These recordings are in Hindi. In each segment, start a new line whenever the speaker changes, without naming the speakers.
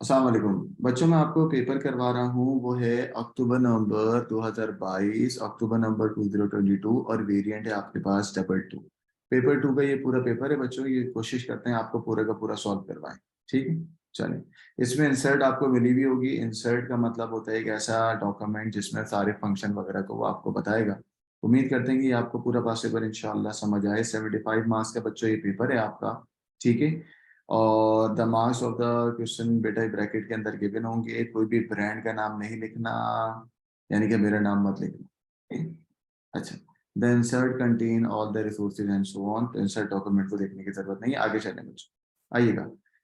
अस्सलाम वालेकुम बच्चों, मैं आपको पेपर करवा रहा हूँ। वो है अक्टूबर नवंबर 2022, अक्टूबर नवंबर 2022 और वेरिएंट है आपके पास डबल 2। पेपर 2 का ये पूरा पेपर है बच्चों। ये कोशिश करते हैं आपको पूरा का पूरा सॉल्व करवाएं। ठीक है, चलिए। इसमें इंसर्ट आपको मिली भी होगी। इंसर्ट का मतलब होता है एक ऐसा डॉक्यूमेंट जिसमें सारे फंक्शन वगैरह को वो आपको बताएगा। उम्मीद करते हैं कि आपको पूरा पास पेपर इंशाल्लाह समझ आए। 75 मार्क्स का बच्चों ये पेपर है आपका। ठीक है, और the marks of the question बेटा ब्रैकेट के अंदर गिवन होंगे। कोई भी ब्रांड का नाम नहीं लिखना, यानी कि मेरा नाम मत लिखना। ठीक है? अच्छा। The insert contain all the resources and so on. तो इंसर्ट डॉक्यूमेंट को देखने की जरूरत नहीं है। आगे चलने बच्चों, आइएगा।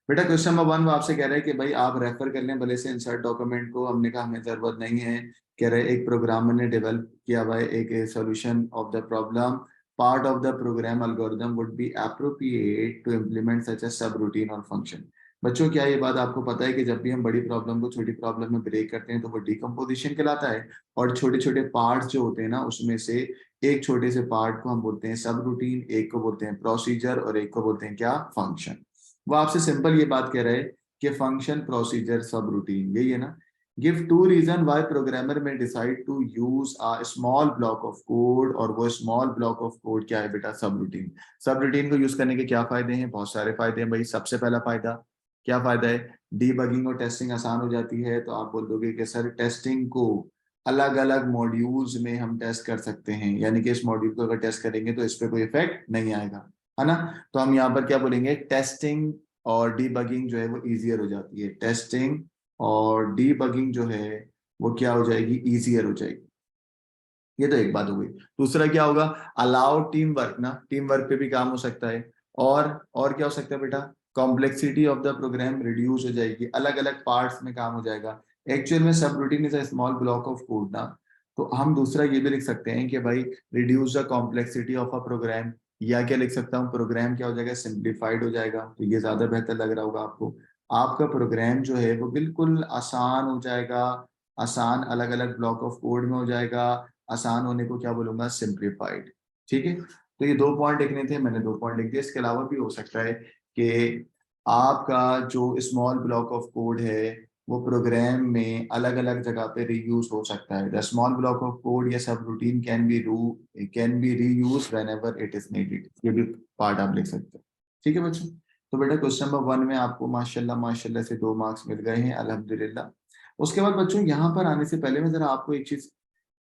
बेटा क्वेश्चन नंबर 1 वो आपसे कह रहे हैं कि भाई आप रेफर कर लें भले से इंसर्ट डॉक्यूमेंट को। हमने कहा हमें जरूरत नहीं है। कह रहे एक प्रोग्रामर ने डेवलप किया हुआ है एक solution of the problem. Part of the program algorithm would be appropriate to implement such a subroutine or function। बच्चों, क्या ये बात आपको पता है कि जब भी हम बड़ी प्रॉब्लम को छोटी प्रॉब्लम में ब्रेक करते हैं तो वो डिकम्पोजिशन कहलाता है। और छोटे छोटे पार्ट्स जो होते हैं ना, उसमें से एक छोटे से पार्ट को हम बोलते हैं सब रूटीन, एक को बोलते हैं प्रोसीजर और एक को बोलते हैं क्या, फंक्शन। वो आपसे सिंपल ये बात कह रहे हैं कि फंक्शन, प्रोसीजर, सब रूटीन, यही है ना। Give two reason why programmer may decide to use a small block of code. और वो स्मॉल ब्लॉक ऑफ कोड क्या है बेटा, सब रूटीन। सब रूटीन को यूज करने के क्या फायदे हैं? बहुत सारे फायदे हैं भाई। सबसे पहला फायदा क्या फायदा है? डीबगिंग और टेस्टिंग आसान हो जाती है। तो आप बोल दोगे कि सर टेस्टिंग को अलग अलग मॉड्यूल्स में हम टेस्ट कर सकते हैं, यानी कि इस मॉड्यूल को अगर टेस्ट करेंगे तो इस पर कोई इफेक्ट नहीं आएगा, है ना। तो हम यहाँ पर क्या बोलेंगे, टेस्टिंग और डीबगिंग जो है वो इजियर हो जाती है। टेस्टिंग और डीबगिंग जो है वो क्या हो जाएगी, इजियर हो जाएगी। ये तो एक बात हो गई। दूसरा क्या होगा, अलाउ टीम वर्क ना, टीम वर्क पे भी काम हो सकता है। और क्या हो सकता है बेटा, complexity of the program reduce हो जाएगी, अलग अलग पार्ट्स में काम हो जाएगा। एक्चुअल में सब routine is a small block of code ना। तो हम दूसरा ये भी लिख सकते हैं कि भाई reduce the complexity of a program. या क्या लिख सकता हूँ, प्रोग्राम क्या हो जाएगा, सिंप्लीफाइड हो जाएगा। तो ये ज्यादा बेहतर लग रहा होगा आपको। आपका प्रोग्राम जो है वो बिल्कुल आसान हो जाएगा। आसान अलग अलग ब्लॉक ऑफ कोड में हो जाएगा। आसान होने को क्या बोलूंगा, सिंप्लीफाइड। ठीक है, तो ये 2 पॉइंट लिखने थे, मैंने 2 पॉइंट लिख दिए। इसके अलावा भी हो सकता है कि आपका जो स्मॉल ब्लॉक ऑफ कोड है वो प्रोग्राम में अलग अलग जगह पे रीयूज हो सकता है। The small block of code या सब routine can be reuse when ever it is needed. ये भी पार्ट आप लिख सकते हैं। ठीक है बच्चों। तो बेटा क्वेश्चन नंबर 1 में आपको माशाल्लाह माशाल्लाह से 2 मार्क्स मिल गए हैं, अल्हम्दुलिल्लाह। उसके बाद बच्चों यहाँ पर आने से पहले मैं जरा आपको एक चीज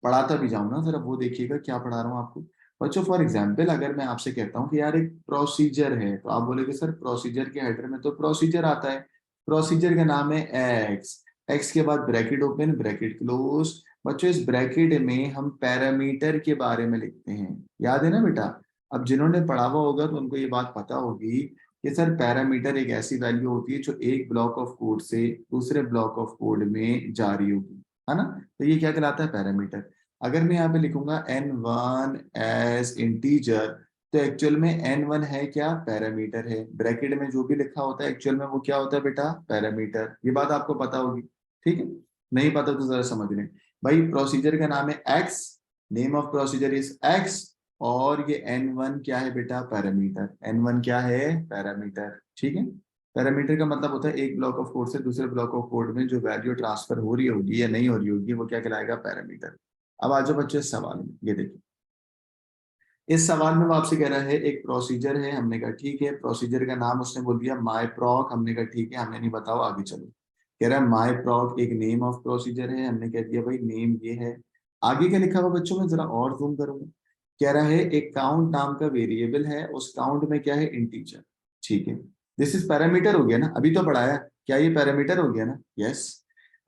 पढ़ाता भी जाऊं ना, जरा वो देखिएगा क्या पढ़ा रहा हूँ आपको। बच्चों फॉर एग्जाम्पल अगर मैं आपसे कहता हूँ कि यार एक प्रोसीजर है, तो आप बोलेगे सर प्रोसीजर के हेडर में तो प्रोसीजर आता है। प्रोसीजर का नाम है एक्स। एक्स के बाद ब्रैकेट ओपन ब्रैकेट क्लोज। बच्चों इस ब्रैकेट में हम पैरामीटर के बारे में लिखते हैं, याद है ना बेटा। अब जिन्होंने पढ़ा हुआ होगा तो उनको ये बात पता होगी कि सर पैरामीटर एक ऐसी वैल्यू होती है जो एक ब्लॉक ऑफ कोड से दूसरे ब्लॉक ऑफ कोड में जा रही होगी, है ना। तो ये क्या कहलाता है, पैरामीटर। अगर मैं यहाँ पे लिखूंगा n1 एज इंटीजर, तो एक्चुअल में n1 है क्या, पैरामीटर है। ब्रैकेट में जो भी लिखा होता है एक्चुअल में वो क्या होता है बेटा, पैरामीटर। ये बात आपको पता होगी। ठीक है, नहीं पता तो जरा समझ लें। भाई प्रोसीजर का नाम है x, name of procedure is x। और ये n1 क्या है बेटा, पैरामीटर। n1 क्या है, पैरामीटर। ठीक है, पैरामीटर का मतलब होता है एक ब्लॉक ऑफ कोड से दूसरे ब्लॉक ऑफ कोड में जो वैल्यू ट्रांसफर हो रही होगी या नहीं हो रही होगी वो क्या कहलाएगा, पैरामीटर। अब आ जाओ बच्चे इस सवाल में, ये देखिए। इस सवाल में वो आपसे कह रहा है एक प्रोसीजर है। हमने कहा ठीक है, प्रोसीजर का नाम उसने बोल दिया माई प्रॉक। हमने कहा ठीक है, हमें नहीं बताओ, आगे चलो। कह रहा है माई प्रॉक एक नेम ऑफ प्रोसीजर है। हमने कह दिया भाई नेम ये है। आगे क्या लिखा हुआ बच्चों में जरा और जूम करूंगा। कह रहा है एक काउंट नाम का वेरिएबल है, उस काउंट में क्या है, इंटीजर। ठीक है, दिस इज पैरामीटर हो गया ना, अभी तो पढ़ाया। क्या ये पैरामीटर हो गया ना, यस।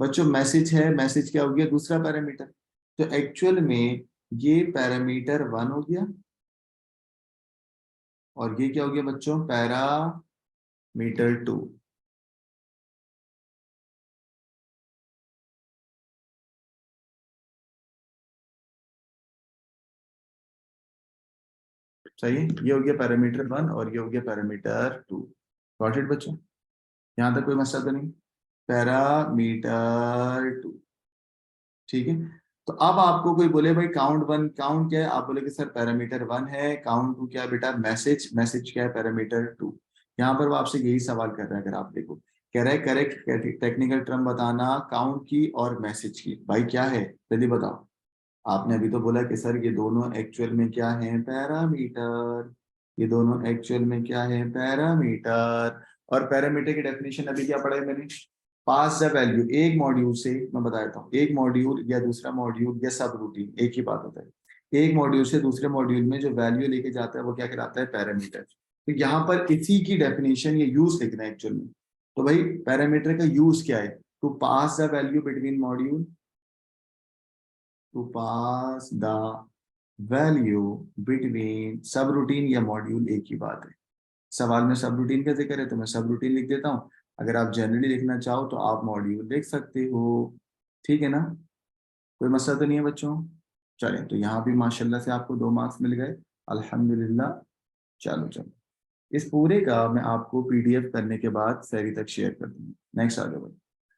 बच्चों मैसेज है, मैसेज क्या हो गया, दूसरा पैरामीटर। तो एक्चुअल में ये पैरामीटर 1 हो गया और ये क्या हो गया बच्चों, पैरामीटर 2। सही है, ये हो गया पैरामीटर 1 और ये हो गया पैरामीटर 2। गॉट इट बच्चों, यहाँ तक कोई मसला तो नहीं। पैरामीटर 2। ठीक है, तो अब आपको कोई बोले भाई काउंट 1 काउंट क्या है, आप बोले कि सर पैरामीटर 1 है। काउंट 2 क्या है बेटा, मैसेज। मैसेज क्या है, पैरामीटर 2। यहाँ पर वो आपसे यही सवाल कर रहा है, अगर आप देखो। कह रहा है करेक्ट टेक्निकल टर्म बताना काउंट की और मैसेज की। भाई क्या है जल्दी बताओ। आपने अभी तो बोला कि सर ये दोनों एक्चुअल में क्या है, पैरामीटर। ये दोनों एक्चुअल में क्या है, पैरामीटर। और पैरामीटर की डेफिनेशन अभी क्या पढ़ा है मैंने, पास द वैल्यू। एक मॉड्यूल से मैं बता देता हूँ, एक मॉड्यूल या दूसरा मॉड्यूल या सब रूटीन एक ही बात होता है। एक मॉड्यूल से दूसरे मॉड्यूल में जो वैल्यू लेके जाता है वो क्या कहलाता है, पैरामीटर। तो यहाँ पर इसी की डेफिनेशन ये यूज लिखना है एक्चुअल में। तो भाई पैरामीटर का यूज क्या है, to pass the value between module, to pass the value between sub routine या मॉड्यूल, एक ही बात है। सवाल में सब रूटीन का जिक्र है तो मैं सब रूटीन लिख देता हूँ। अगर आप जनरली लिखना चाहो तो आप मॉड्यूल लिख सकते हो। ठीक है ना, कोई मसला तो नहीं है बच्चों। चलें, तो यहाँ भी माशाल्लाह से आपको 2 मार्क्स मिल गए, अल्हम्दुलिल्लाह। चलो चलो, इस पूरे का मैं आपको पीडीएफ करने के बाद सैरी तक शेयर कर दूंगा। नेक्स्ट आ जाओ भाई।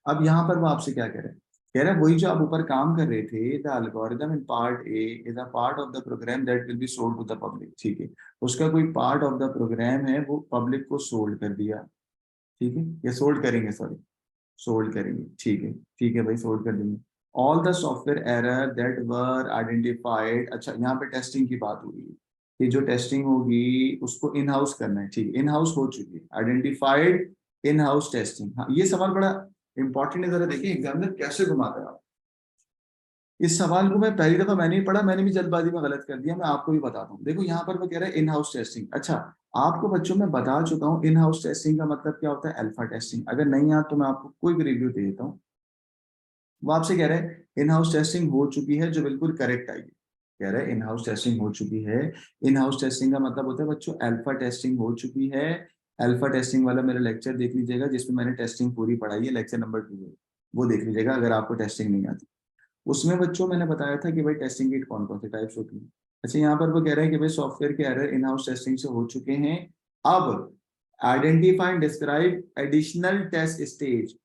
अब यहाँ पर वो आपसे क्या कह रहे हैं, कह रहा है वही जो आप ऊपर काम कर रहे थे, the algorithm in part A is a part of the program that will be sold to the public. ठीक है, उसका कोई पार्ट ऑफ द प्रोग्राम है वो पब्लिक को सोल्ड कर दिया। ठीक है, या सोल्ड करेंगे, सॉरी, सोल्ड करेंगे। ठीक है, ठीक है भाई, सोल्ड कर देंगे। All the software error that were identified. अच्छा, यहाँ पे टेस्टिंग की बात हो रही है कि जो टेस्टिंग होगी उसको इन हाउस करना है। ठीक है, इन हाउस हो चुकी है, आइडेंटिफाइड इन हाउस टेस्टिंग। हाँ, ये सवाल बड़ा इंपॉर्टेंट है, जरा देखिए एग्जामिनर कैसे घुमाता है आप। इस सवाल को मैं पहली दफा मैंने ही पढ़ा, मैंने भी जल्दबाजी में गलत कर दिया, मैं आपको भी बताता हूँ। देखो यहाँ पर वो कह रहा है इन हाउस टेस्टिंग। अच्छा, आपको बच्चों में बता चुका हूँ इन हाउस टेस्टिंग का मतलब क्या होता है, अल्फा टेस्टिंग। अगर नहीं याद तो मैं आपको क्विक रिव्यू दे देता हूँ। वो आपसे कह रहे हैं इन हाउस टेस्टिंग हो चुकी है, जो बिल्कुल करेक्ट आई है। कह रहे हैं इन हाउस टेस्टिंग हो चुकी है। इन हाउस टेस्टिंग का मतलब होता है बच्चों अल्फा टेस्टिंग हो चुकी है। अल्फा टेस्टिंग वाला मेरा लेक्चर देख लीजिएगा जिसमें मैंने टेस्टिंग पूरी पढ़ाई है, लेक्चर नंबर 2 है। वो देख लीजिएगा अगर आपको टेस्टिंग नहीं आती। उसमें बच्चों मैंने बताया था कि भाई टेस्टिंग की कौन कौन सी टाइप्स होती है। अच्छा, यहाँ पर वो कह रहे हैं कि भाई सॉफ्टवेयर के एरर इन हाउस टेस्टिंग से हो चुके हैं। अब identify and describe additional test stage.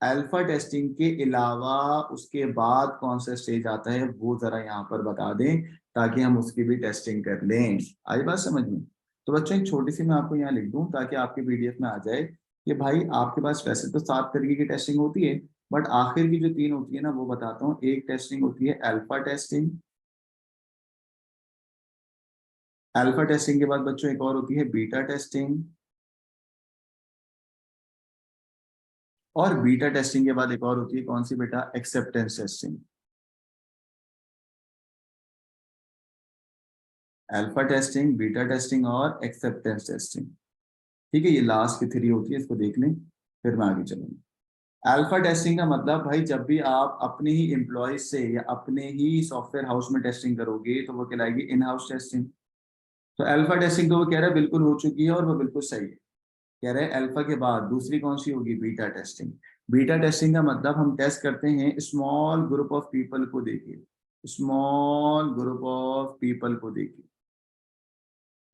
Alpha testing के अलावा उसके बाद कौन सा स्टेज आता है वो जरा यहाँ पर बता दें, ताकि हम उसकी भी टेस्टिंग कर लें। आई बात समझ में। तो बच्चों एक छोटी सी मैं आपको यहाँ लिख दूं ताकि आपके पीडीएफ में आ जाए कि भाई आपके पास वैसे तो 7 तरीके की टेस्टिंग होती है, बट आखिर की जो 3 होती है ना वो बताता हूँ। एक टेस्टिंग होती है अल्फा टेस्टिंग। अल्फा टेस्टिंग के बाद बच्चों एक और होती है बीटा टेस्टिंग। और बीटा टेस्टिंग के बाद एक और होती है कौन सी बेटा, acceptance testing. Alpha testing, beta testing और एक्सेप्टेंस टेस्टिंग। ठीक है, ये लास्ट की 3 होती है, इसको देख लें फिर मैं आगे चलूंगा। अल्फा टेस्टिंग का मतलब भाई जब भी आप अपने ही एम्प्लॉय से या अपने ही सॉफ्टवेयर हाउस में टेस्टिंग करोगे तो वो कहलाएगी इन हाउस टेस्टिंग। तो अल्फा टेस्टिंग तो वो कह रहा है बिल्कुल हो चुकी है और वो बिल्कुल सही है। कह रहे हैं अल्फा के बाद दूसरी कौन सी होगी, बीटा टेस्टिंग। बीटा टेस्टिंग का मतलब हम टेस्ट करते हैं स्मॉल ग्रुप ऑफ पीपल को देखिए, स्मॉल ग्रुप ऑफ पीपल को देखिए।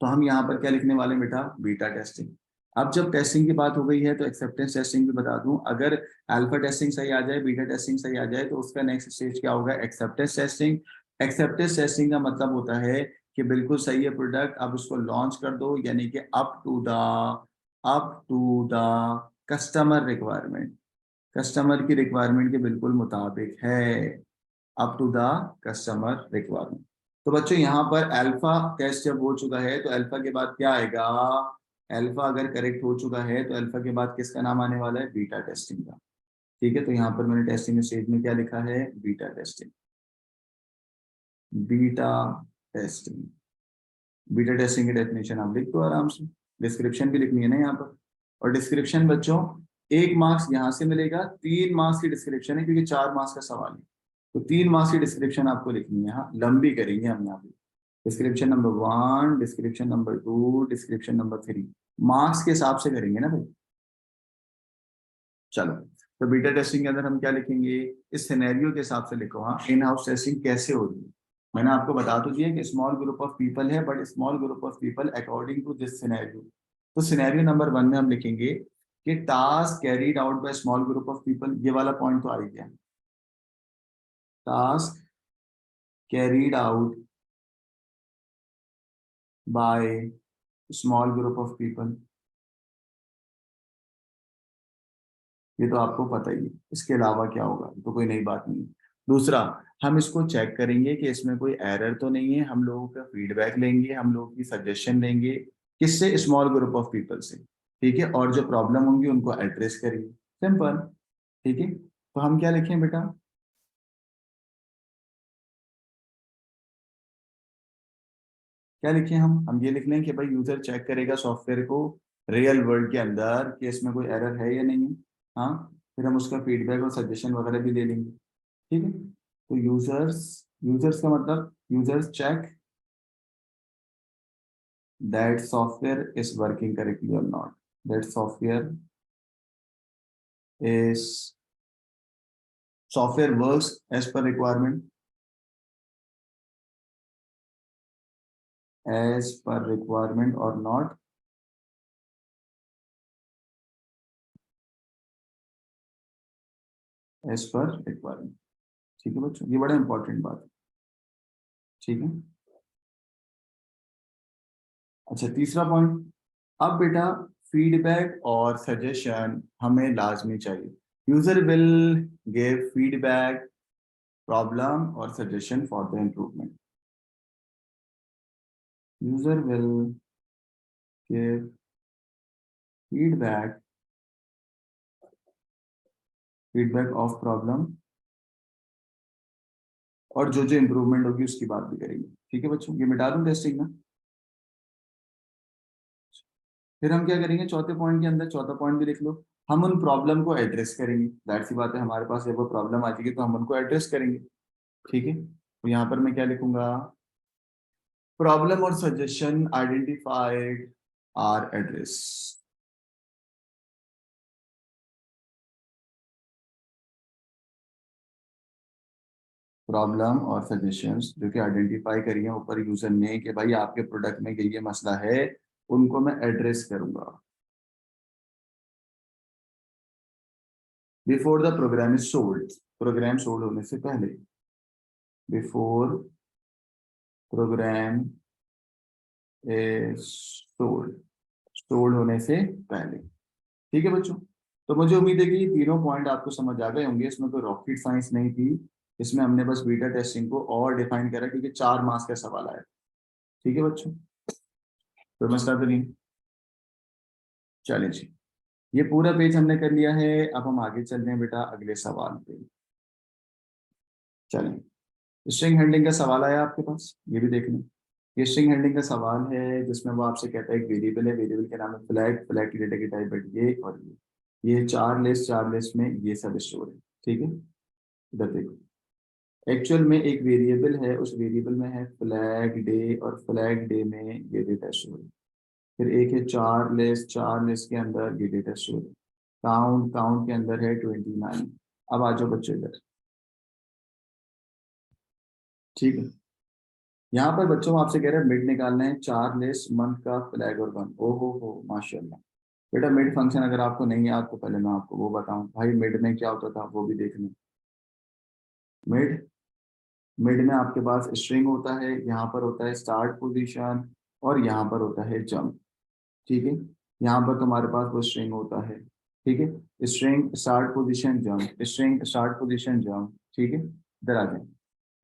तो हम यहाँ पर क्या लिखने वाले हैं बेटा, बीटा टेस्टिंग। अब जब टेस्टिंग की बात हो गई है तो एक्सेप्टेंस टेस्टिंग भी बता दूं। अगर अल्फा टेस्टिंग सही आ जाए, बीटा टेस्टिंग सही आ जाए, तो उसका नेक्स्ट स्टेज क्या होगा, एक्सेप्टेंस टेस्टिंग। एक्सेप्टेंस टेस्टिंग का मतलब होता है कि बिल्कुल सही है प्रोडक्ट, अब उसको लॉन्च कर दो, यानी कि up to the customer requirement, customer की रिक्वायरमेंट के बिल्कुल मुताबिक है, up to the customer requirement. तो बच्चों यहाँ पर अल्फा टेस्ट जब हो चुका है तो अल्फा के बाद क्या आएगा, अल्फा अगर करेक्ट हो चुका है तो अल्फा के बाद किसका नाम आने वाला है, बीटा टेस्टिंग का। ठीक है, तो यहाँ पर मैंने टेस्टिंग स्टेज में क्या लिखा है, beta testing. Beta testing, beta testing की डेफिनेशन आप लिख दो आराम से। डिस्क्रिप्शन भी लिखनी है ना यहाँ पर। और डिस्क्रिप्शन बच्चों 1 मार्क्स यहाँ से मिलेगा, 3 मार्क्स की डिस्क्रिप्शन है क्योंकि 4 मार्क्स का सवाल है। तो 3 मार्क्स की डिस्क्रिप्शन आपको लिखनी है। हाँ, लंबी करेंगे हम यहाँ पे। Description number 1, description number 2, description number 3, marks के हिसाब से करेंगे ना भाई। चलो, तो बीटा टेस्टिंग के अंदर हम क्या लिखेंगे, इस सिनेरियो के हिसाब से लिखो। हाँ, इन हाउस टेस्टिंग कैसे हो रही है, मैंने आपको बता तो दिया कि स्मॉल ग्रुप ऑफ पीपल है, but small group of people according to this scenario. तो सिनेरियो नंबर 1 में हम लिखेंगे कि task carried out by small group of people, ये वाला पॉइंट तो आ ही गया। Task carried out by small group of people. ये तो आपको पता ही है, इसके अलावा क्या होगा, तो कोई नई बात नहीं है। दूसरा, हम इसको चेक करेंगे कि इसमें कोई एरर तो नहीं है, हम लोगों का फीडबैक लेंगे, हम लोगों की सजेशन लेंगे, किससे, स्मॉल ग्रुप ऑफ पीपल से, ठीक है, और जो प्रॉब्लम होंगी उनको एड्रेस करेंगे, सिंपल, ठीक है। तो हम क्या लिखें बेटा, क्या लिखें हम ये लिख लें कि भाई यूजर चेक करेगा सॉफ्टवेयर को रियल वर्ल्ड के अंदर कि इसमें कोई एरर है या नहीं है। हाँ, फिर हम उसका फीडबैक और सजेशन वगैरह भी ले लेंगे, ठीक है। तो यूजर्स, यूजर्स का मतलब users check that software is working correctly और not, that software is, software works as per requirement, as per requirement और नॉट एज पर रिक्वायरमेंट, ठीक है बच्चों, ये बड़ा इंपॉर्टेंट बात है, ठीक है। अच्छा, तीसरा पॉइंट, अब बेटा फीडबैक और सजेशन हमें लाजमी चाहिए। User will give feedback, problem और suggestion for the improvement, user will give feedback, feedback of problem, और जो जो इम्प्रूवमेंट होगी उसकी बात भी करेंगे, ठीक है बच्चों, ये मिटा दूं टेस्टिंग में। फिर हम क्या करेंगे चौथे पॉइंट के अंदर, चौथा पॉइंट भी लिख लो, हम उन प्रॉब्लम को एड्रेस करेंगे, जाहिर सी बात है हमारे पास जब वो प्रॉब्लम आ जाएगी तो हम उनको एड्रेस करेंगे, ठीक है। तो यहाँ पर मैं क्या लिखूंगा, प्रॉब्लम और suggestion identified are address, problem और सजेशंस जो कि आइडेंटिफाई करी है ऊपर यूजर ने कि भाई आपके प्रोडक्ट में ये मसला है, उनको मैं एड्रेस करूंगा before the program is sold, program sold होने से पहले, before program is sold, sold होने से पहले, ठीक है बच्चों। तो मुझे उम्मीद है कि ये तीनों पॉइंट आपको समझ आ गए होंगे, इसमें कोई रॉकेट साइंस नहीं थी, इसमें हमने बस बीटा टेस्टिंग को और डिफाइन करा क्योंकि 4 मार्क्स का सवाल आया, ठीक है बच्चों। तो मसला तो नहीं, चलिए जी, ये पूरा पेज हमने कर लिया है, अब हम आगे चल रहे हैं बेटा अगले सवाल पे। चलिए, स्ट्रिंग हैंडलिंग का सवाल आया आपके पास, ये भी देख लें। ये स्ट्रिंग हैंडलिंग का सवाल है जिसमें वो आपसे कहता है एक वेरिएबल है, वेरिएबल के नाम है फ्लैग, फ्लैग की डेटा की टाइप है ये और ये चार लिस्ट में ये सब स्टोर है, ठीक है। इधर देखो, एक्चुअल में एक वेरिएबल है, उस वेरिएबल में है फ्लैग डे और फ्लैग डे में ये डेटा स्टोर है। फिर एक है चार लिस्ट के अंदर ये डेटा स्टोर है। काउंट, काउंट के अंदर है 29। अब आ जाओ बच्चों इधर, ठीक है। यहाँ पर बच्चों आपसे कह रहे हैं मिड निकालना है, 4 लिस्ट मंथ का फ्लैग और वन, ओ हो माशाल्लाह। बेटा मिड फंक्शन अगर आपको नहीं याद तो पहले मैं आपको वो बताऊं भाई, मिड में क्या होता था वो भी देख लें। मिड, मिड में आपके पास स्ट्रिंग होता है, यहाँ पर होता है स्टार्ट पोजीशन और यहाँ पर होता है जंप, ठीक है। यहाँ पर तुम्हारे पास वो स्ट्रिंग होता है, ठीक है, string start position jump, string start position jump, ठीक है। इधर आ जाए,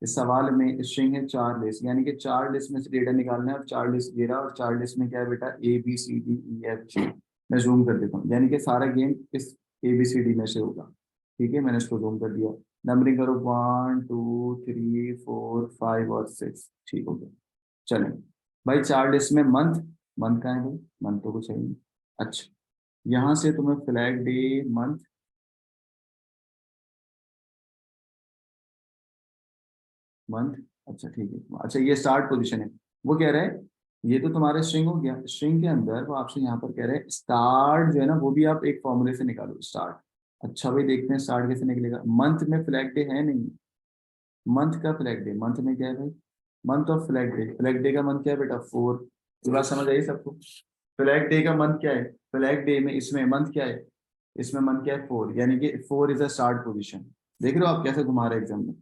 इस सवाल में स्ट्रिंग है 4 लिस्ट, यानी कि 4 लिस्ट में से डेटा निकालना है, और 4 लिस्ट दे रहा है, और 4 लिस्ट में क्या है बेटा, ABCDEFG। मैं जूम कर देता हूँ, यानी कि सारा गेम इस ABCD में से होगा, ठीक है, मैंने इसको जूम कर दिया। नंबरिंग करो 1 2 3 4 5 और 6, ठीक हो गया। चलें भाई, 4 लिस्ट में मंथ, मंथ का है भाई, मंथ तो कुछ है ही नहीं। अच्छा, यहाँ से तुम्हें फ्लैग डे मंथ, मंथ, अच्छा ठीक है, अच्छा ये स्टार्ट पोजीशन है, वो कह रहा है, ये तो तुम्हारा स्ट्रिंग हो गया, स्ट्रिंग के अंदर वो आपसे यहाँ पर कह रहे हैं स्टार्ट जो है ना वो भी आप एक फॉर्मूले से निकालो स्टार्ट। अच्छा भाई देखते हैं स्टार्ट कैसे निकलेगा, मंथ में फ्लैग डे है नहीं, मंथ का फ्लैग डे, मंथ में क्या है भाई, month of flag day, flag day का मंथ क्या है बेटा 4, ये बात समझ आई सबको। फ्लैग डे का मंथ क्या है, फ्लैग डे में इसमें मंथ क्या है, इसमें मंथ क्या है 4, यानी कि 4 इज अ स्टार्ट पोजीशन। देख रहे हो आप कैसे घुमा रहे हैं एग्जाम में,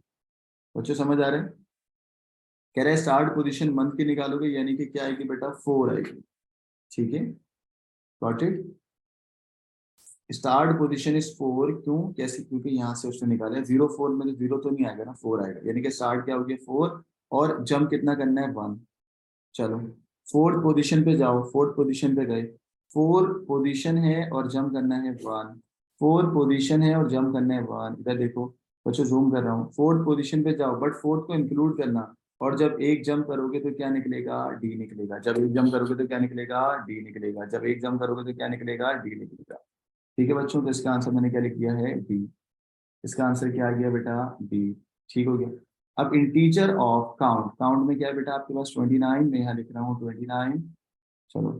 बच्चों समझ आ रहे हैं। कह रहे हैं स्टार्ट पोजीशन मंथ की निकालोगे यानी कि क्या आएगी बेटा 4 आएगी, ठीक है, got it. Start position is 4, क्यों कैसे, क्योंकि यहाँ से उसने निकाला है 0 4 में, तो 0 तो नहीं आएगा ना, 4 आएगा, यानी कि स्टार्ट क्या हो गया 4, और जंप कितना करना है 1। चलो फोर्थ पोजीशन पे जाओ, फोर्थ पोजीशन पे गए, फोर्थ पोजीशन है और जंप करना है 1, फोर्थ पोजीशन है और जंप करना है 1, इधर देखो बच्चों जूम कर रहा हूँ, फोर्थ पोजीशन पे जाओ बट फोर्थ को इंक्लूड करना, और जब एक जंप करोगे तो क्या निकलेगा, डी निकलेगा, जब एक जंप करोगे तो क्या निकलेगा, डी निकलेगा, जब एक जंप करोगे तो क्या निकलेगा, डी निकलेगा। ठीक है बच्चों, तो इसका आंसर मैंने क्या लिख दिया है, डी। इसका आंसर क्या आ गया बेटा, बी। ठीक हो गया। अब इंटीजर ऑफ काउंट, काउंट में क्या है बेटा आपके पास 29, मैं यहाँ लिख रहा हूँ 29। चलो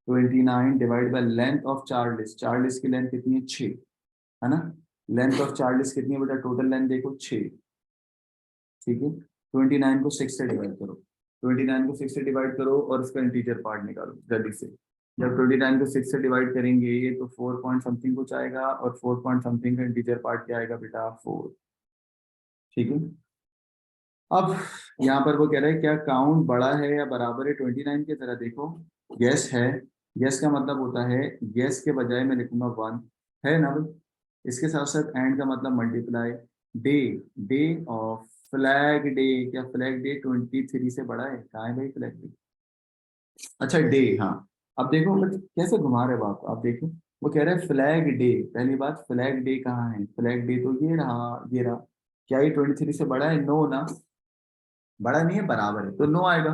29 divide by length of Charles, Charles की लेंथ कितनी है 6, है ना। लेंथ ऑफ चार्लिस कितनी है बेटा, टोटल लेंथ देखो 6। ठीक है, 29 को 6 से डिवाइड करो, 29 को 6 से डिवाइड करो और इसका इंटीजर पार्ट निकालो जल्दी से। जब 29 को 6 से डिवाइड करेंगे तो 4 पॉइंट समथिंग कुछ आएगा, और 4 पॉइंट समथिंग का इंटीजर पार्ट क्या आएगा बेटा, 4। ठीक है। अब यहाँ पर वो कह रहा है क्या काउंट बड़ा है या बराबर है 29 की तरह, देखो यस है, यस का मतलब होता है, यस के बजाय मैं लिखूंगा 1, है ना भाई। इसके साथ साथ एंड का मतलब multiply, day, day of flag day, क्या फ्लैग डे 23 से बड़ा है, कहाँ है भाई फ्लैग डे। अच्छा डे, हाँ। अब देखो मतलब कैसे घुमा रहे बात, आप देखो वो कह रहे हैं फ्लैग डे, पहली बात फ्लैग डे कहाँ है, फ्लैग डे तो ये रहा, ये रहा। क्या ये 23 से बड़ा है, नो ना, बड़ा नहीं है बराबर है, तो नो आएगा।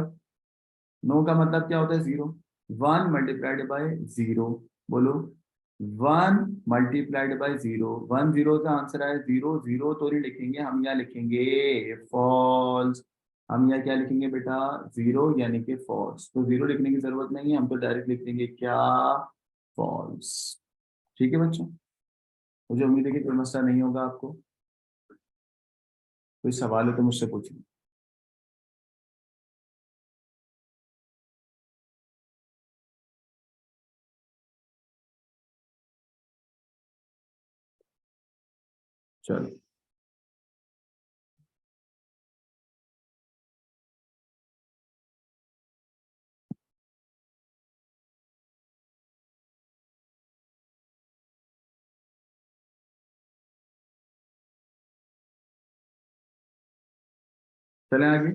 नो का मतलब क्या होता है, जीरो। 1 × 0, बोलो 1 × 0, 1 0 का आंसर है 0, 0 तो नहीं लिखेंगे हम, यहाँ लिखेंगे फॉल्स। हम यहाँ क्या लिखेंगे बेटा, 0 यानी कि फॉल्स, तो 0 लिखने की जरूरत नहीं है, हम तो डायरेक्ट लिख देंगे क्या, फॉल्स। ठीक है बच्चों, मुझे उम्मीद है कि कोई मसला नहीं होगा आपको, कोई सवाल हो तो मुझसे पूछिए। चलो चलें आगे।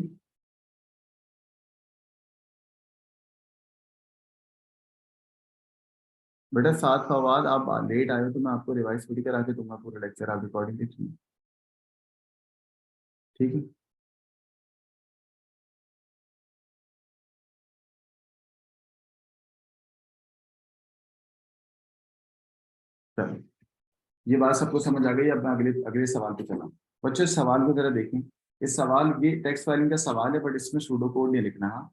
बेटा 7 फवाद, आप लेट आए हो तो मैं आपको रिवाइज पूरी करा के दूंगा पूरा लेक्चर, आप रिकॉर्डिंग देखिए। ठीक है। चलो ये बात सबको समझ आ गई, अब मैं अगले अगले सवाल पे चला। बच्चों इस सवाल को जरा देखें, इस सवाल, ये टेक्स्ट फाइलिंग का सवाल है बट इसमें सूडो कोड नहीं लिखना। हाँ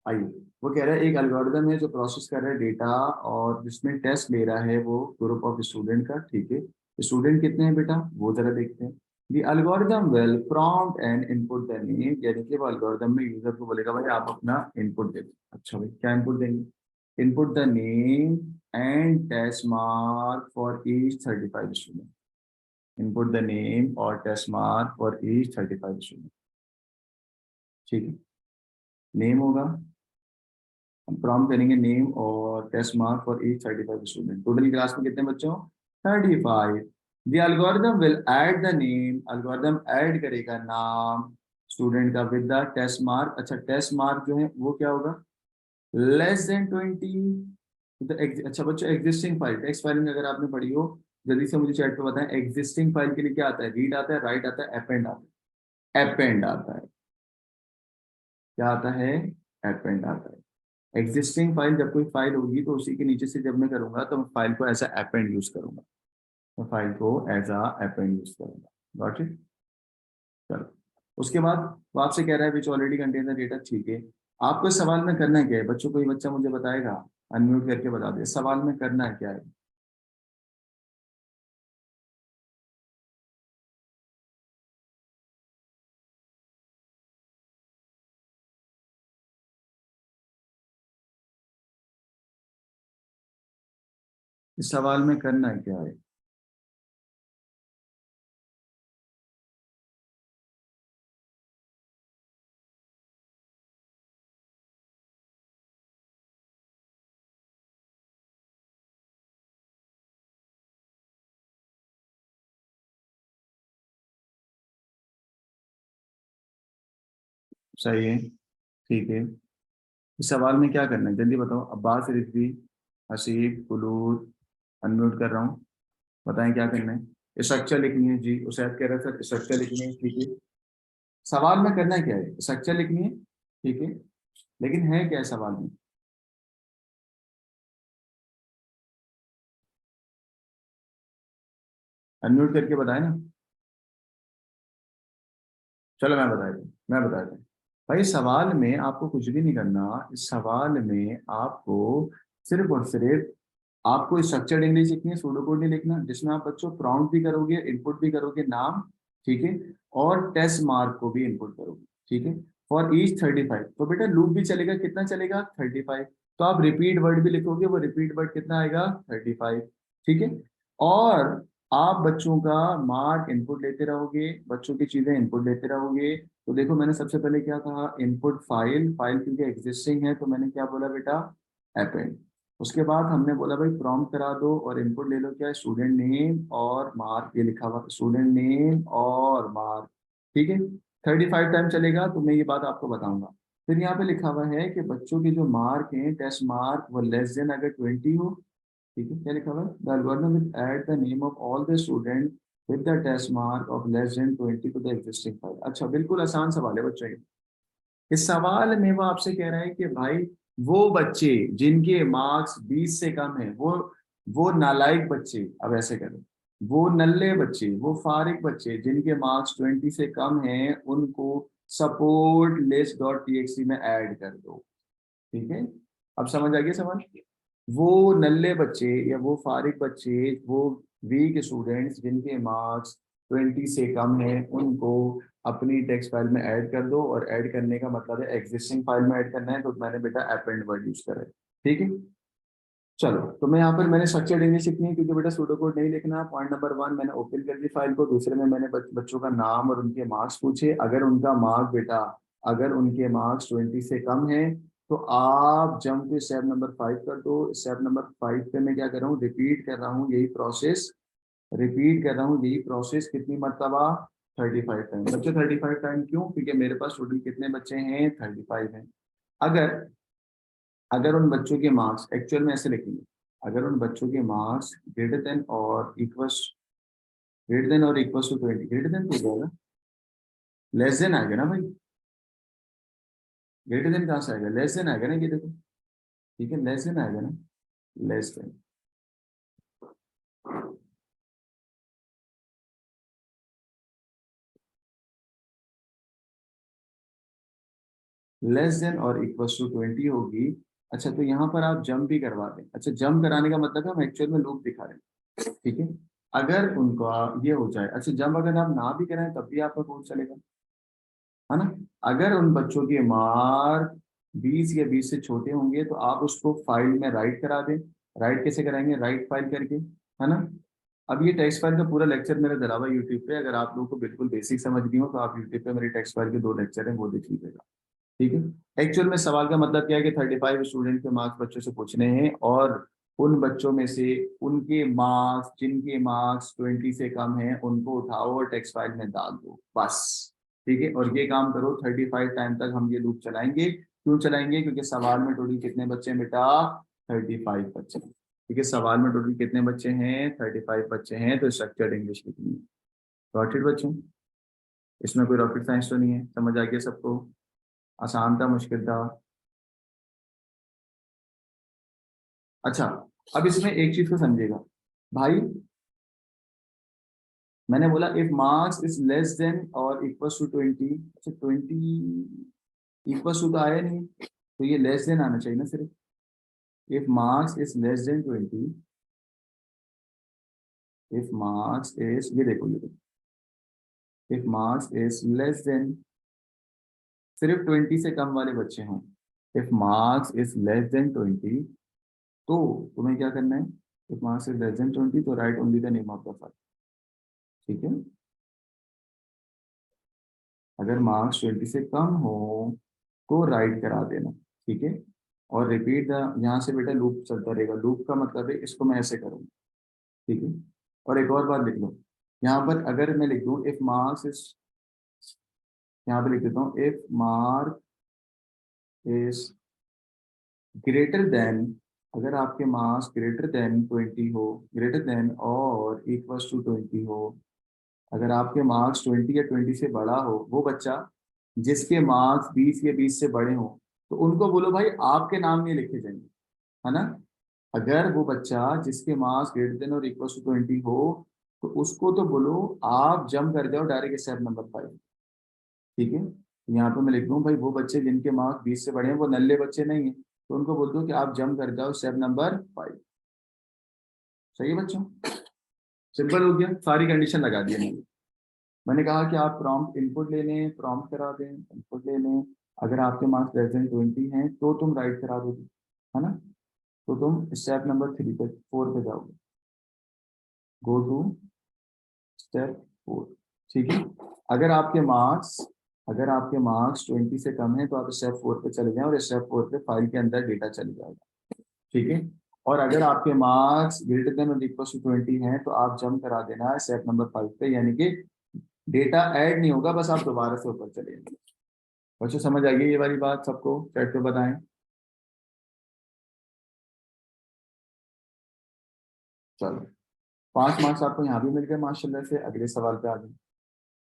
आइए, वो कह रहा है एक एल्गोरिदम है जो प्रोसेस कर रहा है डेटा, और जिसमें टेस्ट ले रहा है वो ग्रुप ऑफ स्टूडेंट का। ठीक है, स्टूडेंट कितने हैं बेटा, वो जरा देखते हैं। The algorithm will prompt and input the name, यानी कि वो एल्गोरिदम में यूजर को बोलेगा भाई आप अपना इनपुट दे दो। अच्छा भाई क्या इनपुट देंगे, input the name and test mark for each 35 student, input the name और test mark for each 35 student. ठीक है, नेम होगा, हम प्रॉम्प्ट करेंगे नेम और test mark for each 35 student, total class में कितने बच्चों, 35। The algorithm will add the name, algorithm add करेगा नाम स्टूडेंट का विद द टेस्ट मार्क। अच्छा टेस्ट मार्क जो है वो क्या होगा, लेस देन 20। अच्छा बच्चों एग्जिस्टिंग फाइल, टेक्स्ट फाइलिंग अगर आपने पढ़ी हो जल्दी से मुझे चैट पे बताएं, एग्जिस्टिंग फाइल के लिए क्या आता है, रीड आता है, राइट आता है, अपेंड आता है, अपेंड आता है, क्या आता है, अपेंड आता है। एग्जिस्टिंग फाइल, जब कोई फाइल होगी तो उसी के नीचे से जब मैं करूंगा तो मैं फाइल को एज अपेंड यूज करूंगा, मैं फाइल को एज अपेंड यूज करूंगा। Got it. चलो उसके बाद वो आपसे कह रहा है विच ऑलरेडी कंटेन द डेटा। ठीक है, आपको इस सवाल में करना क्या है बच्चों, कोई बच्चा मुझे बताएगा, अनम्यूट करके बता दे, इस सवाल में करना है क्या है। इस सवाल में करना है क्या है। सही है, ठीक है। इस सवाल में क्या करना है जल्दी बताओ। अब्बास, रिजवी, हसीब, कुलूद, अनम्यूट कर रहा हूँ, बताएं क्या करना है। स्ट्रक्चर लिखनी है जी, उसैद कह रहा है सर स्ट्रक्चर लिखनी है, ठीक है। सवाल में करना क्या है, स्ट्रक्चर लिखनी है, ठीक है। लेकिन है क्या है सवाल में? अनम्यूट करके बताए ना। चलो मैं बता दूं। भाई सवाल में आपको कुछ भी नहीं करना, इस सवाल में आपको सिर्फ और सिर्फ आपको स्ट्रक्चर्ड इंग्लिश लिखनी है, सूडो कोड नहीं लिखना, जिसमें आप बच्चों प्रॉम्प्ट भी करोगे, इनपुट भी करोगे नाम, ठीक है, और टेस्ट मार्क को भी इनपुट करोगे, ठीक है। फॉर ईच 35, तो बेटा लूप भी चलेगा, कितना चलेगा 35। तो आप रिपीट वर्ड भी लिखोगे, वो रिपीट वर्ड कितना आएगा 35, ठीक है। और आप बच्चों का मार्क इनपुट लेते रहोगे, बच्चों की चीजें इनपुट लेते रहोगे। तो देखो मैंने सबसे पहले क्या कहा, इनपुट फाइल, फाइल क्योंकि एग्जिस्टिंग है तो मैंने क्या बोला बेटा, अपेंड। उसके बाद हमने बोला भाई प्रॉम्प्ट करा दो और इनपुट ले लो, क्या है स्टूडेंट नेम और मार्क, ये लिखा हुआ स्टूडेंट नेम और मार्क, ठीक है। 35 टाइम चलेगा तो मैं ये बात आपको बताऊंगा। फिर यहाँ पे लिखा हुआ है कि बच्चों के जो मार्क हैं टेस्ट मार्क वो लेस देन अगर 20 हो, ठीक है, क्या लिखा हुआ है, the algorithm will add the name of all the student with the test mark of less than 20 to the existing file. अच्छा बिल्कुल आसान सवाल है बच्चों ये। इस सवाल में वो आपसे कह रहा है कि भाई वो बच्चे जिनके मार्क्स 20 से कम है, वो नालायक बच्चे, अब ऐसे करें, वो नल्ले बच्चे, वो फारिग बच्चे जिनके मार्क्स 20 से कम हैं उनको सपोर्ट लिस्ट डॉट टीएक्सटी में ऐड कर दो, ठीक है। अब समझ आ गया समझ। वो नल्ले बच्चे या वो फारिग बच्चे, वो वीक स्टूडेंट्स जिनके मार्क्स 20 से कम है उनको अपनी टेक्स्ट फाइल में ऐड कर दो, और ऐड करने का मतलब है एग्जिस्टिंग फाइल में ऐड करना है, तो मैंने बेटा अपेंड वर्ड यूज करा है, ठीक है। चलो तो मैं यहाँ पर मैंने स्ट्रक्चर्ड इंग्लिश लिखनी है क्योंकि बेटा सूडो कोड नहीं लिखना। पॉइंट नंबर 1 मैंने ओपन कर दी फाइल को, दूसरे में मैंने बच्चों का नाम और उनके मार्क्स पूछे। अगर उनका मार्क बेटा, अगर उनके मार्क्स 20 से कम है तो आप जंप टू स्टेप नंबर 5 कर दो। स्टेप नंबर 5 पे मैं क्या कर रहा हूँ, रिपीट कर रहा हूँ यही प्रोसेस, रिपीट कर रहा हूँ यही प्रोसेस कितनी मरतबा, 35 टाइम। बच्चे 35 टाइम क्यों, क्योंकि मेरे पास टोटल कितने बच्चे हैं 35 हैं। अगर अगर उन बच्चों के मार्क्स एक्चुअल में ऐसे लिखेंगे, अगर उन बच्चों के मार्क्स ग्रेटर देन और इक्वल टू 20, ग्रेटर देन तो जाएगा, लेस देन आएगा ना भाई, ग्रेटर देन कहाँ से आएगा, लेस देन आएगा ना, ये देखो, ठीक है, लेस देन आएगा ना, लेस देन। लेस देन और इक्वल टू 20 होगी। अच्छा तो यहाँ पर आप जंप भी करवा दें, अच्छा जंप कराने का मतलब है हम एक्चुअल में लूप दिखा रहे हैं, ठीक है। अगर उनका ये हो जाए, अच्छा जंप अगर आप ना भी कराएं तब भी आपका कोड चलेगा, है ना। अगर उन बच्चों के मार्क 20 या 20 से छोटे होंगे तो आप उसको फाइल में राइट करा दें। राइट कैसे कराएंगे, राइट फाइल करके, है ना। अब ये टेक्स्ट फाइल का पूरा लेक्चर मेरा डला हुआ यूट्यूब पे, अगर आप लोगों को बिल्कुल बेसिक समझ नहीं हो तो आप यूट्यूब पे मेरी टेक्स्ट फाइल के 2 लेक्चर हैं वो देख लीजिएगा, ठीक है। एक्चुअल में सवाल का मतलब क्या है कि 35 स्टूडेंट के मार्क्स बच्चों से पूछने हैं, और उन बच्चों में से उनके मार्क्स जिनके मार्क्स 20 से कम हैं उनको उठाओ और टेक्स्ट फाइल में डाल दो, बस, ठीक है। और ये काम करो 35 टाइम तक हम ये लूप चलाएंगे। क्यों चलाएंगे, क्योंकि सवाल में टोटल कितने बच्चे हैं बेटा, 35 बच्चे हैं, ठीक है। सवाल में टोटल कितने बच्चे हैं, 35 बच्चे हैं, तो स्ट्रक्चर्ड इंग्लिश लिखनी है। रॉकेट बच्चों, इसमें कोई रॉकेट साइंस तो नहीं है, समझ आ गया सबको, आसान था मुश्किल था। अच्छा अब इसमें एक चीज को समझिएगा भाई, मैंने बोला if marks is less than और इक्वल टू 20, अच्छा 20 इक्वल टू तो आया नहीं, तो ये लेस देन आना चाहिए ना सिर्फ। If marks is less than 20, if marks is, ये देखो if marks is less than, सिर्फ 20 से कम वाले बच्चे हों, if marks is less than 20, तो तुम्हें क्या करना है, if marks is less than 20 तो right only the name of the file, ठीक है। अगर मार्क्स 20 से कम हो तो राइट करा देना, ठीक है। और रिपीट द, यहाँ से बेटा लूप चलता रहेगा, लूप का मतलब है इसको मैं ऐसे करूँगा, ठीक है। और एक और बात लिख लो, यहाँ पर अगर मैं लिख दूँ इफ मार्क्स इज यहाँ पे लिख देता हूँ, if mark is greater than, अगर आपके मार्क्स ग्रेटर देन 20 हो, ग्रेटर देन और इक्वल्स टू 20 हो, अगर आपके मार्क्स 20 या 20 से बड़ा हो, वो बच्चा जिसके मार्क्स 20 या 20 से बड़े हो, तो उनको बोलो भाई आपके नाम नहीं लिखे जाएंगे, है ना। अगर वो बच्चा जिसके मार्क्स ग्रेटर देन और इक्वल टू 20 हो, तो उसको तो बोलो आप जम कर जाओ डायरेक्ट स्टेप नंबर 5। ठीक है, यहाँ पे मैं लिख दूँ भाई वो बच्चे जिनके मार्क्स 20 से बड़े हैं वो नल्ले बच्चे नहीं है, तो उनको बोल दो कि आप जम कर जाओ स्टेप नंबर 5। सही है बच्चों, सिंपल हो गया, सारी कंडीशन लगा दी मैंने कहा कि आप प्रॉम्प्ट इनपुट ले लें, प्रॉम्प्ट करा दें, इनपुट ले लें। अगर आपके मार्क्स लेस देन 20 हैं तो तुम राइट करा दोगे, है ना। तो तुम स्टेप नंबर 3 पे 4 पे जाओगे, गो टू स्टेप 4। ठीक है, अगर आपके मार्क्स अगर आपके मार्क्स 20 से कम है तो आप स्टेप 4 पे चले जाएं और स्टेप 4 पे फाइल के अंदर डेटा चले जाएगा। ठीक है, और अगर आपके मार्क्स ग्रेटर देन और इक्वल टू 20 हैं तो आप जंप करा देना है स्टेप नंबर 5 पे, यानी कि डेटा ऐड नहीं होगा, बस आप दोबारा से ऊपर चले जाएंगे। बच्चों समझ आ गई ये वाली बात सबको, चैट पे बताएं। चलो, 5 मार्क्स आपको यहाँ भी मिल गए माशाल्लाह से। अगले सवाल पे आ गए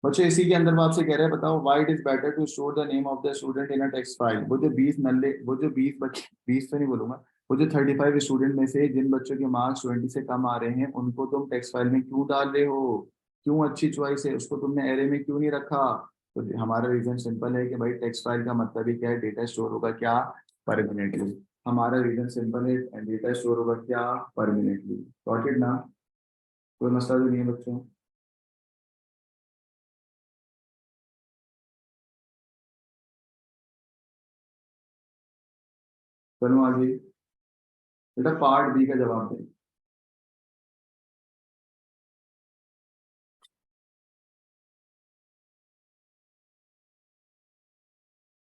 बच्चों, इसी के अंदर वो आपसे कह रहे हैं बताओ why it is better to store the name of the student in a text file. वो जो 20 नल्ले, वो जो 20 बच्चे, 20 तो नहीं बोलूंगा, वो जो 35 स्टूडेंट में से जिन बच्चों के मार्क्स 20 से कम आ रहे हैं उनको तुम टेक्स्ट फाइल में क्यों डाल रहे हो, क्यों, अच्छी चॉइस है, उसको तुमने एरे में क्यों नहीं रखा। तो हमारा रीजन सिंपल है कि भाई टेक्स्ट फाइल का मतलब ही क्या है, डेटा स्टोर होगा क्या, परमानेंटली। हमारा रीजन सिंपल है, डेटा स्टोर होगा क्या, परमानेंटली। गॉट इट ना, कोई मसला तो नहीं है बच्चों। चलो आगे, बेटा पार्ट बी का जवाब दें।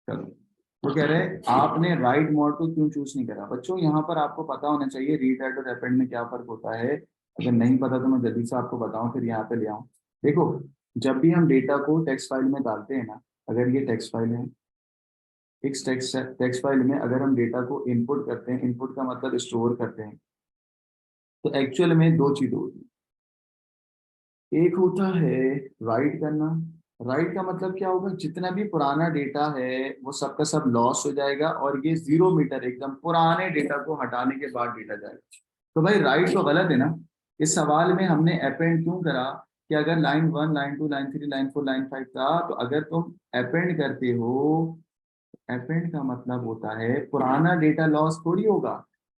चलो, वो कह रहे हैं आपने राइट मोड को क्यों चूज नहीं करा। बच्चों यहाँ पर आपको पता होना चाहिए रीड राइट और अपेंड में क्या फर्क होता है। अगर नहीं पता तो मैं जल्दी से आपको बताऊं फिर यहाँ पे ले आऊं। देखो, जब भी हम डेटा को टेक्स्ट फाइल में डालते हैं ना, अगर ये टेक्स्ट फाइल है, इस टेक्स्ट फाइल में अगर हम डेटा को इनपुट करते हैं, इनपुट का मतलब स्टोर करते हैं, तो एक्चुअल में दो चीजें होती हैं। एक होता है राइट करना। राइट का मतलब क्या होगा, जितना भी पुराना डेटा है वो सबका सब लॉस हो जाएगा, और ये 0 मीटर एकदम पुराने डेटा को हटाने के बाद डेटा जाएगा। तो भाई राइट तो गलत है ना। इस सवाल में हमने अपेंड क्यों करा, कि अगर line 1 line 2 line 3 line 4 line 5 था, तो अगर तुम अपेंड करते हो, अपेंड का मतलब होता है पुराना डेटा लॉस थोड़ी होगा।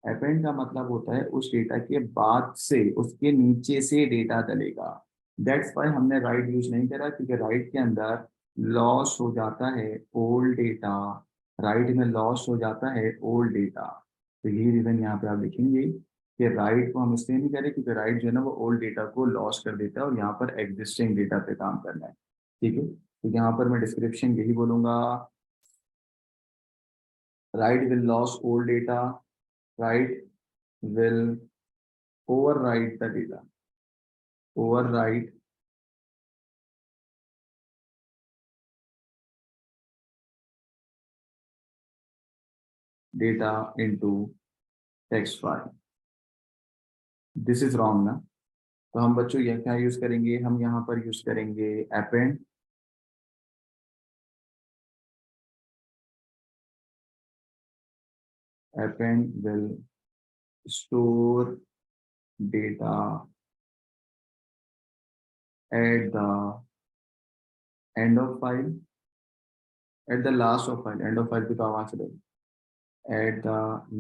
अपेंड का मतलब होता है उस डेटा के बाद से, उसके नीचे से डेटा डलेगा। दैट्स वाई हमने राइट यूज नहीं करा, क्योंकि राइट के अंदर लॉस हो जाता है ओल्ड डेटा। राइट में लॉस हो जाता है ओल्ड डेटा। तो यही रीजन यहाँ पे आप लिखेंगे कि राइट को हम इसलिए नहीं करें क्योंकि राइट जो है ना वो ओल्ड डेटा को लॉस कर देता है, और यहाँ पर एग्जिस्टिंग डेटा पे काम करना है। ठीक है, तो यहाँ पर मैं डिस्क्रिप्शन यही बोलूंगा, write will lose old data, write will overwrite the data, overwrite data into text file। This is wrong ना। तो हम बच्चों ये क्या यूज करेंगे, हम यहाँ पर यूज करेंगे append, append will store data at the end of file, at the last of file, end of file पे तो आवाज चले, at the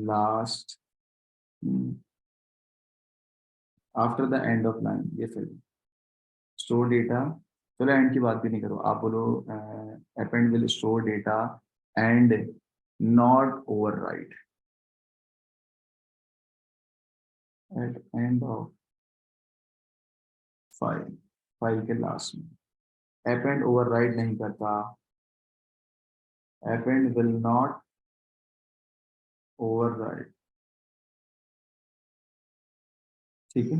last, after the end of line, ये सही। स्टोर डेटा, चलो एंड की बात भी नहीं करो, आप बोलो append will store data and not overwrite at end of file, file के लास्ट में। अपेंड ओवरराइट नहीं करता, अपेंड विल नॉट ओवरराइट। ठीक है,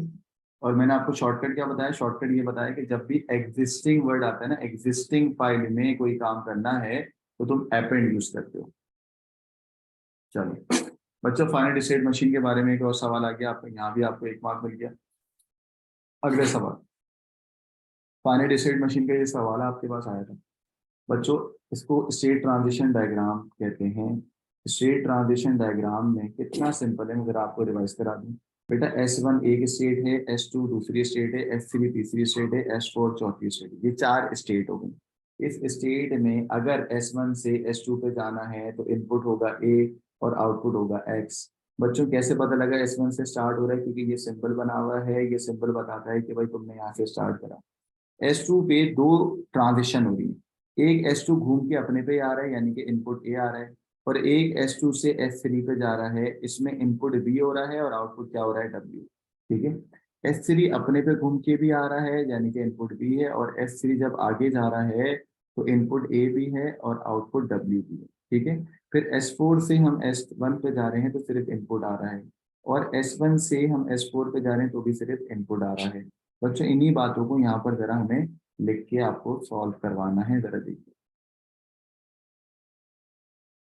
और मैंने आपको शॉर्टकट क्या बताया, शॉर्टकट ये बताया कि जब भी एग्जिस्टिंग वर्ड आता है ना, एग्जिस्टिंग फाइल में कोई काम करना है तो तुम अपेंड यूज करते हो। चलो बच्चों, फाइनाइट स्टेट मशीन के बारे में एक और सवाल आ गया आपको, यहाँ भी आपको 1 मार्क मिल गया। अगले सवाल, फाइनाइट स्टेट मशीन का ये सवाल आपके पास आया था बच्चों। इसको स्टेट ट्रांजिशन डायग्राम कहते हैं। स्टेट ट्रांजिशन डायग्राम में कितना सिंपल है, मैं जरा आपको रिवाइज करा दूं। बेटा S1 एक स्टेट है, S2 दूसरी स्टेट है, S3 तीसरी स्टेट है, S4 चौथी स्टेट है। ये 4 स्टेट हो गई। इस स्टेट में अगर S1 से S2 पे जाना है तो इनपुट होगा A और आउटपुट होगा X। बच्चों कैसे पता लगा S1 से स्टार्ट हो रहा है, क्योंकि ये सिंबल बना हुआ है, ये सिंबल बताता है कि भाई तुमने यहाँ से स्टार्ट करा। S2 पे दो ट्रांजिशन हो रही है, एक S2 घूम के अपने पे आ रहा है यानी कि इनपुट A आ रहा है, और एक S2 से S3 पे जा रहा है, इसमें इनपुट B हो रहा है और आउटपुट क्या हो रहा है, W। ठीक है, S3 अपने पे घूम के भी आ रहा है यानी कि इनपुट B है, और S3 जब आगे जा रहा है तो इनपुट A भी है और आउटपुट W भी है। ठीक है, फिर S4 से हम S1 पे जा रहे हैं तो सिर्फ इनपुट आ रहा है, और S1 से हम S4 पे जा रहे हैं तो भी सिर्फ इनपुट आ रहा है। बच्चों इन्हीं बातों को यहाँ पर जरा हमें लिख के आपको सॉल्व करवाना है, जरा देखिए।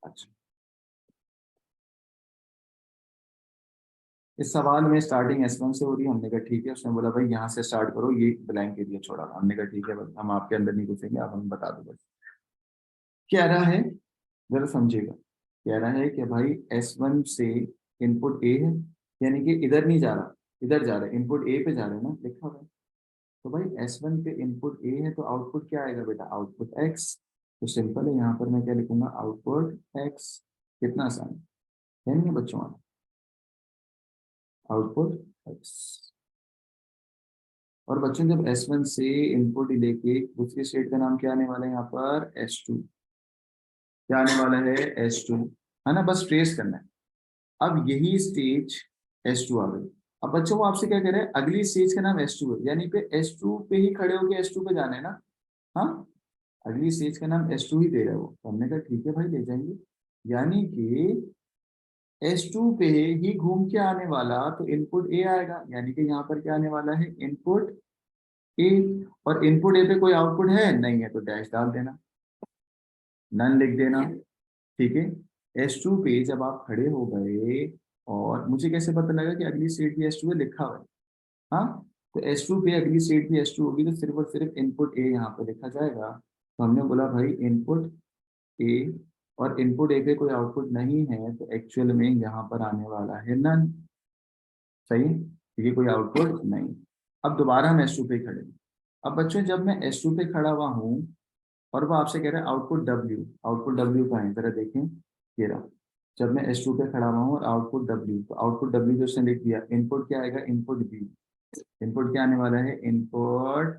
अच्छा, इस सवाल में स्टार्टिंग S1 से हो रही है, हमने कहा ठीक है। उसने बोला भाई यहाँ से स्टार्ट करो, ये ब्लैंक एरिया छोड़ा था। हमने कहा ठीक है भाई, हम आपके अंदर नहीं घुसेंगे, आप हमें बता दो बस। कह रहा है, जरा समझिएगा, कह रहा है कि भाई S1 से इनपुट A है, यानी कि इधर नहीं जा रहा, इधर जा रहा है, इनपुट A पे जा रहा है ना, लिखा हुआ है। तो भाई S1 पे इनपुट A है तो आउटपुट क्या आएगा बेटा, आउटपुट X। तो सिंपल है, यहाँ पर मैं क्या लिखूंगा, आउटपुट X। कितना आसान है नहीं बच्चों, आउटपुट X। और बच्चों जब S1 से इनपुट लेके दूसरी स्टेट का नाम क्या आने वाला है, यहाँ पर S2। क्या आने वाला है, S2, है ना, बस ट्रेस करना है। अब यही स्टेज S2 आ गई। अब बच्चों वो आपसे क्या कह रहे हैं, अगली स्टेज का नाम S2 है, यानी पे S2 पे ही खड़े होके S2 पे जाना है ना। हाँ, अगली स्टेज का नाम S2 ही दे रहा है वो, तो हमने कहा ठीक है भाई ले जाएंगे। यानी कि S2 पे ही घूम के आने वाला तो इनपुट A आएगा, यानी कि यहाँ पर क्या आने वाला है, इनपुट A। और इनपुट A पे कोई आउटपुट है नहीं है तो डैश डाल देना, नन लिख देना। ठीक है, S2 पे जब आप खड़े हो गए, और मुझे कैसे पता लगा कि अगली स्टेट भी S2 है, लिखा हुआ है। हाँ, तो S2 पे अगली स्टेट भी S2 होगी तो सिर्फ और सिर्फ इनपुट A यहाँ पे लिखा जाएगा। तो हमने बोला भाई इनपुट A, और इनपुट A पे कोई आउटपुट नहीं है तो एक्चुअल में यहाँ पर आने वाला है नन। सही, क्योंकि कोई आउटपुट नहीं। अब दोबारा हम S2 पे खड़े हैं। अब बच्चों जब मैं S2 पे खड़ा हुआ हूँ और वो आपसे कह रहा है आउटपुट W, आउटपुट W का है, जरा देखें, ये रहा। जब मैं S2 पे खड़ा हुआ हूँ और आउटपुट W, तो आउटपुट W जो उसने लिख दिया, इनपुट क्या आएगा, इनपुट B। इनपुट क्या आने वाला है, इनपुट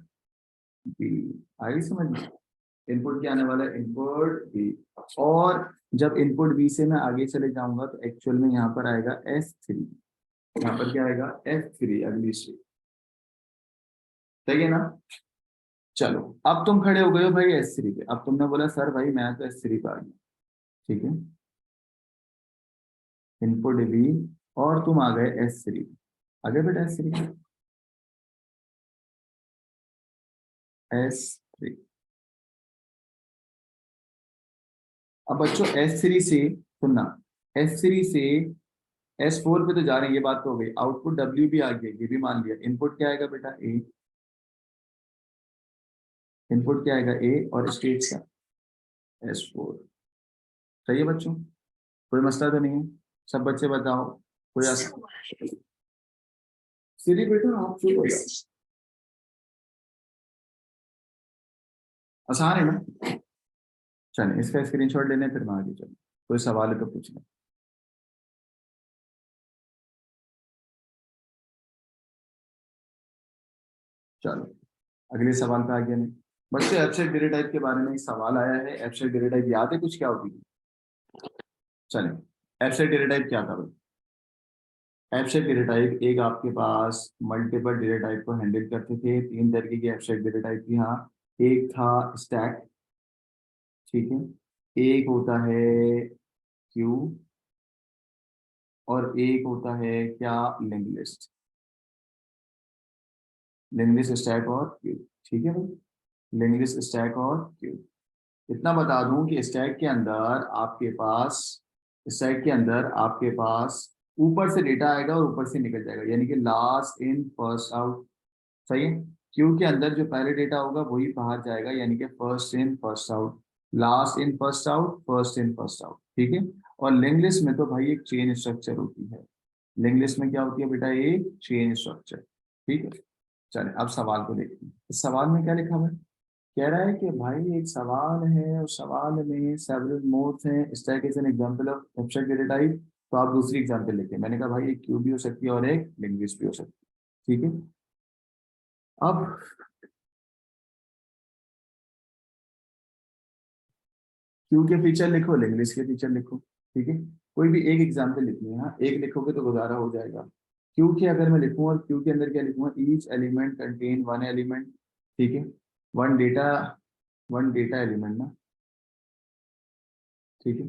B। आई समझ में, इनपुट क्या आने वाला है, इनपुट B। और जब इनपुट B से मैं आगे चले जाऊंगा तो एक्चुअल में यहाँ पर आएगा S3। यहाँ पर क्या आएगा, S3 अगली स्टेज। सही है ना। चलो, अब तुम खड़े हो गए हो भाई S3 पे, अब तुमने बोला सर भाई मैं तो S3 पे आ गया। ठीक है, इनपुट B, और तुम आ गए S3। आगे बेटा S3, S3। अब बच्चों S3 से, सुनना, S3 से S4 पे तो जा रहे हैं, ये बात तो हो गई। आउटपुट W भी आ गया, ये भी मान लिया। इनपुट क्या आएगा बेटा, A। इनपुट क्या आएगा, A, और स्टेट का S4। सही है बच्चों, कोई मसला तो नहीं है। सब बच्चे बताओ, कोई सीधी बेटा आप चुप हो जाओ, आसान है ना। चलिए इसका स्क्रीनशॉट लेने फिर मैं आगे चलो, कोई सवाल है तो पूछ लें। चलो अगले सवाल पे आगे नहीं। बच्चे एब्स्ट्रैक्ट डेटा टाइप के बारे में एक सवाल आया है। एब्स्ट्रैक्ट डेटा टाइप याद है कुछ, क्या होती है? चलिए, एब्स्ट्रैक्ट डेटा टाइप क्या था भाई। एब्स्ट्रैक्ट डेटा टाइप एक आपके पास मल्टीपल डेटा टाइप को हैंडल करते थे। 3 तरीके की एब्स्ट्रैक्ट डेटा टाइप थी। हाँ, एक था स्टैक, ठीक है, एक होता है क्यू, और एक होता है क्या, link list. Link list stack और क्यू। ठीक है भाई, लिंक लिस्ट स्टैक और क्यू। इतना बता दूं कि स्टैक के अंदर आपके पास ऊपर से डेटा आएगा और ऊपर से निकल जाएगा, यानी कि लास्ट इन फर्स्ट आउट। सही है। क्यू के अंदर जो पहले डेटा होगा वही बाहर जाएगा, यानी कि first in first out, last in first out, first in first out. ठीक है। और लिंक लिस्ट में तो भाई एक चेन स्ट्रक्चर होती है। लिंक लिस्ट में क्या होती है बेटा, एक चेन स्ट्रक्चर। ठीक है। चलिए अब सवाल को देखते हैं। इस सवाल में क्या लिखा हुआ है। कह रहा है कि भाई एक सवाल है, उस सवाल में सेवरल मोड्स हैं, stack is an example of abstract data type. तो आप दूसरी एग्जांपल लिखिए। मैंने कहा भाई एक क्यू भी हो सकती है और एक लिंक लिस्ट भी हो सकती है। ठीक है। अब क्यू के फीचर लिखो, लिंक लिस्ट के फीचर लिखो। ठीक है। कोई भी एक एग्जांपल लिखनी है। हाँ, एक लिखोगे तो गुजारा हो जाएगा। क्यू के अगर मैं लिखूं, और क्यू के अंदर क्या लिखूंगा, each element contain one element. ठीक है। One data, one data element ना। ठीक है।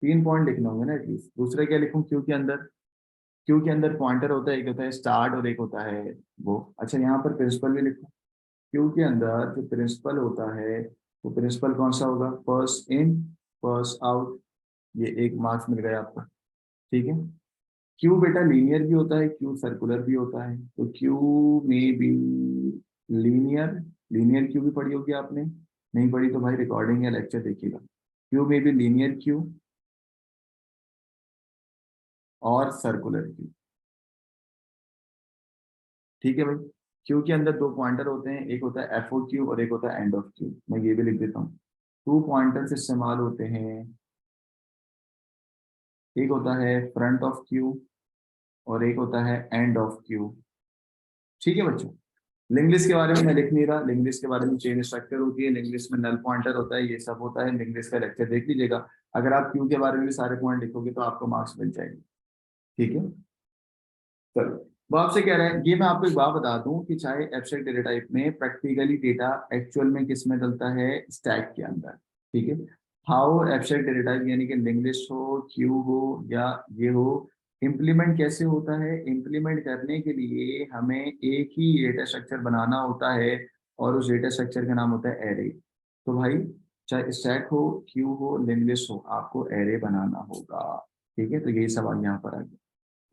3 पॉइंट लिखने होंगे ना एटलीस्ट। दूसरा क्या लिखूं क्यू के अंदर, क्यू के अंदर पॉइंटर होता है, एक होता है स्टार्ट और एक होता है वो। अच्छा, यहाँ पर प्रिंसिपल भी लिखो। क्यू के अंदर जो प्रिंसिपल होता है, वो प्रिंसिपल कौन सा होगा, फर्स्ट इन फर्स्ट आउट। ये एक मार्क्स मिल गया आपको। ठीक है। क्यू बेटा लीनियर भी होता है, क्यू सर्कुलर भी होता है। तो क्यू में भी लीनियर, लीनियर क्यू भी पढ़ी होगी आपने। नहीं पढ़ी तो भाई रिकॉर्डिंग या लेक्चर देखिएगा। क्यू में भी लीनियर क्यू और सर्कुलर क्यू। ठीक है भाई। क्यू के अंदर 2 पॉइंटर होते हैं, एक होता है एफ ओ क्यू और एक होता है एंड ऑफ क्यू। मैं ये भी लिख देता हूँ। 2 पॉइंटर्स इस्तेमाल होते हैं, एक होता है फ्रंट ऑफ क्यू और एक होता है एंड ऑफ क्यू। ठीक है बच्चों। लिंक लिस्ट के बारे में मैं लिख नहीं रहा। लिंक लिस्ट के बारे में चेन स्ट्रक्चर होती है, लिंक लिस्ट में नल पॉइंटर होता है, ये सब होता है। लिंक लिस्ट का लेक्चर देख लीजिएगा। अगर आप क्यू के बारे में भी सारे पॉइंट लिखोगे तो आपको मार्क्स मिल जाएंगे। ठीक है। चलो, वो आपसे कह रहे हैं, ये मैं आपको एक बात बता दूं कि चाहे एब्स्ट्रैक्ट डेटा टाइप में प्रैक्टिकली डेटा एक्चुअल में किस में डलता है, स्टैक के अंदर। ठीक है। हाउ एब्स्ट्रैक्ट डेटा टाइप यानी कि लिंक लिस्ट हो, क्यू हो या ये हो, इम्प्लीमेंट कैसे होता है। इम्प्लीमेंट करने के लिए हमें एक ही डेटा स्ट्रक्चर बनाना होता है, और उस डेटा स्ट्रक्चर का नाम होता है एरे। तो भाई चाहे स्टैक हो, क्यू हो, लिंक लिस्ट हो, आपको एरे बनाना होगा। ठीक है। तो यही सवाल यहाँ पर आ गया।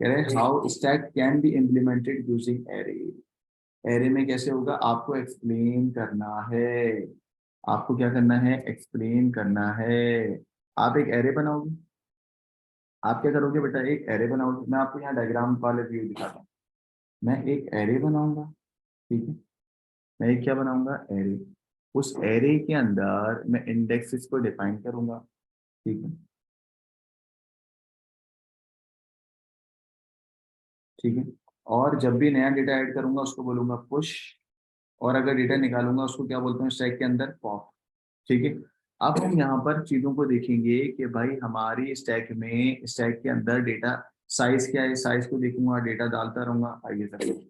कह रहे हैं how stack can be implemented using array. Array में कैसे होगा आपको एक्सप्लेन करना है। आपको क्या करना है, एक्सप्लेन करना है। आप एक एरे बनाओगे। आप क्या करोगे बेटा, एक एरे बनाओगे। मैं आपको यहाँ डायग्राम वाले व्यू दिखाता हूँ। मैं एक एरे बनाऊंगा। ठीक है। मैं एक क्या बनाऊंगा, एरे। उस एरे के अंदर मैं इंडेक्सेस को डिफाइन करूंगा। ठीक है। ठीक है। और जब भी नया डेटा ऐड करूंगा उसको बोलूंगा पुश। और अगर डेटा निकालूंगा उसको क्या बोलते हैं स्टैक के अंदर, पॉप। ठीक है। अब हम यहाँ पर चीजों को देखेंगे कि भाई हमारी स्टैक में, स्टैक के अंदर डेटा साइज क्या है, साइज को देखूंगा, डेटा डालता रहूंगा। आइए सर,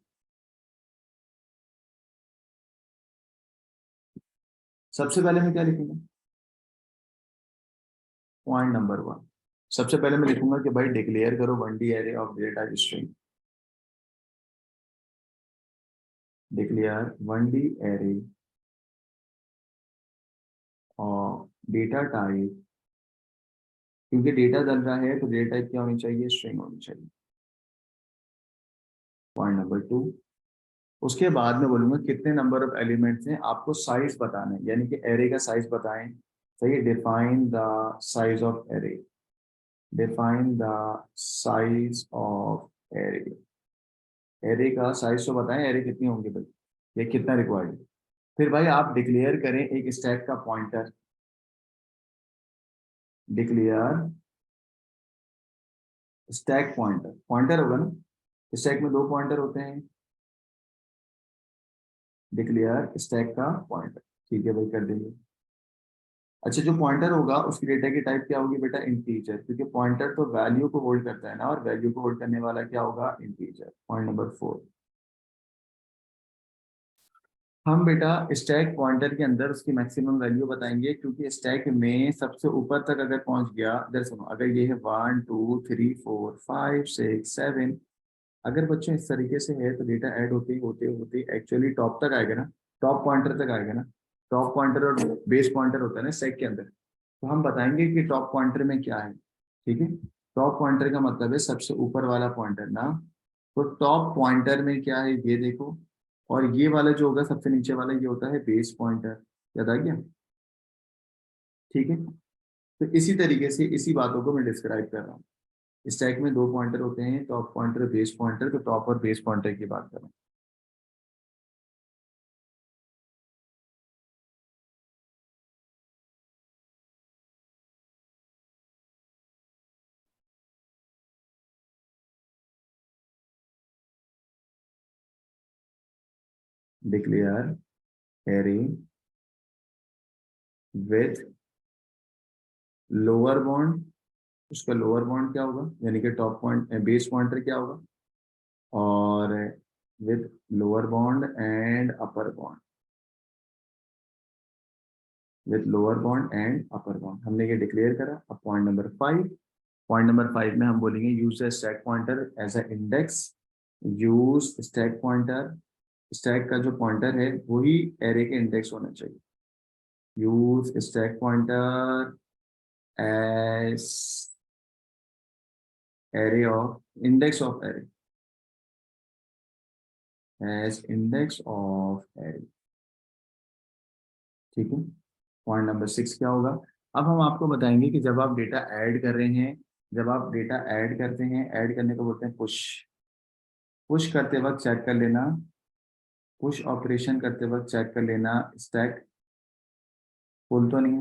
सबसे पहले मैं क्या लिखूंगा, पॉइंट नंबर 1। सबसे पहले मैं लिखूंगा कि भाई डिक्लेयर करो 1D array of data string. Declare 1D array of data type. क्योंकि डेटा डल रहा है तो डेटा टाइप क्या होनी चाहिए, स्ट्रिंग होनी चाहिए। Point number 2। उसके बाद में बोलूंगा कितने नंबर ऑफ एलिमेंट्स हैं, आपको साइज बताना है, यानी कि एरे का साइज बताएं। सही है। Define the size of array. Define the size of array. Array का साइज तो बताएं, एरे कितनी होंगी भाई, ये कितना रिक्वायर्ड है। फिर भाई आप डिक्लेयर करें एक स्टैक का pointer. Declare stack pointer, pointer होगा ना, स्टैक में 2 पॉइंटर होते हैं। डिक्लेयर स्टैक का पॉइंटर। ठीक है भाई, कर देंगे। अच्छा, जो पॉइंटर होगा उसकी डेटा की टाइप क्या होगी बेटा, इंटीजर। क्योंकि पॉइंटर तो वैल्यू को होल्ड करता है ना, और वैल्यू को होल्ड करने वाला क्या होगा, इंटीजर। Point number 4। हम बेटा स्टैक पॉइंटर के अंदर उसकी मैक्सिमम वैल्यू बताएंगे, क्योंकि स्टैक में सबसे ऊपर तक अगर पहुंच गया, इधर सुनो, अगर ये है 1 2 3 4 5 6 7, अगर बच्चों इस तरीके से है तो डेटा ऐड होते ही होते होते एक्चुअली टॉप तक आएगा ना, टॉप पॉइंटर तक आएगा ना। टॉप पॉइंटर और बेस पॉइंटर होता है ना स्टैक के अंदर, तो हम बताएंगे कि टॉप पॉइंटर में क्या है। ठीक है, टॉप पॉइंटर का मतलब है सबसे ऊपर वाला पॉइंटर ना। तो टॉप पॉइंटर में क्या है ये देखो, और ये वाला जो होगा सबसे नीचे वाला ये होता है बेस पॉइंटर। याद आ गया? ठीक है, तो इसी तरीके से इसी बातों को मैं डिस्क्राइब कर रहा हूँ। स्टैक में दो पॉइंटर होते हैं, टॉप पॉइंटर बेस पॉइंटर, तो टॉप और बेस पॉइंटर की बात कर रहा हूँ। Declare array with lower bound, उसका लोअर बाउंड क्या होगा, यानी कि टॉप पॉइंट बेस पॉइंटर क्या होगा, और with lower bound and upper bound, with lower bound and upper bound हमने ये डिक्लेयर करा। अब पॉइंट नंबर 5, पॉइंट नंबर 5 में हम बोलेंगे use the stack pointer as a index. Use stack pointer, stack का जो पॉइंटर है वही एरे के इंडेक्स होना चाहिए। Use stack pointer as array of index of array, as index of array. ठीक है, पॉइंट नंबर 6 क्या होगा। अब हम आपको बताएंगे कि जब आप डेटा ऐड कर रहे हैं, जब आप डेटा ऐड करते हैं, ऐड करने को बोलते हैं पुश। पुश करते वक्त चेक कर लेना, पुश ऑपरेशन करते वक्त चेक कर लेना स्टैक फुल तो नहीं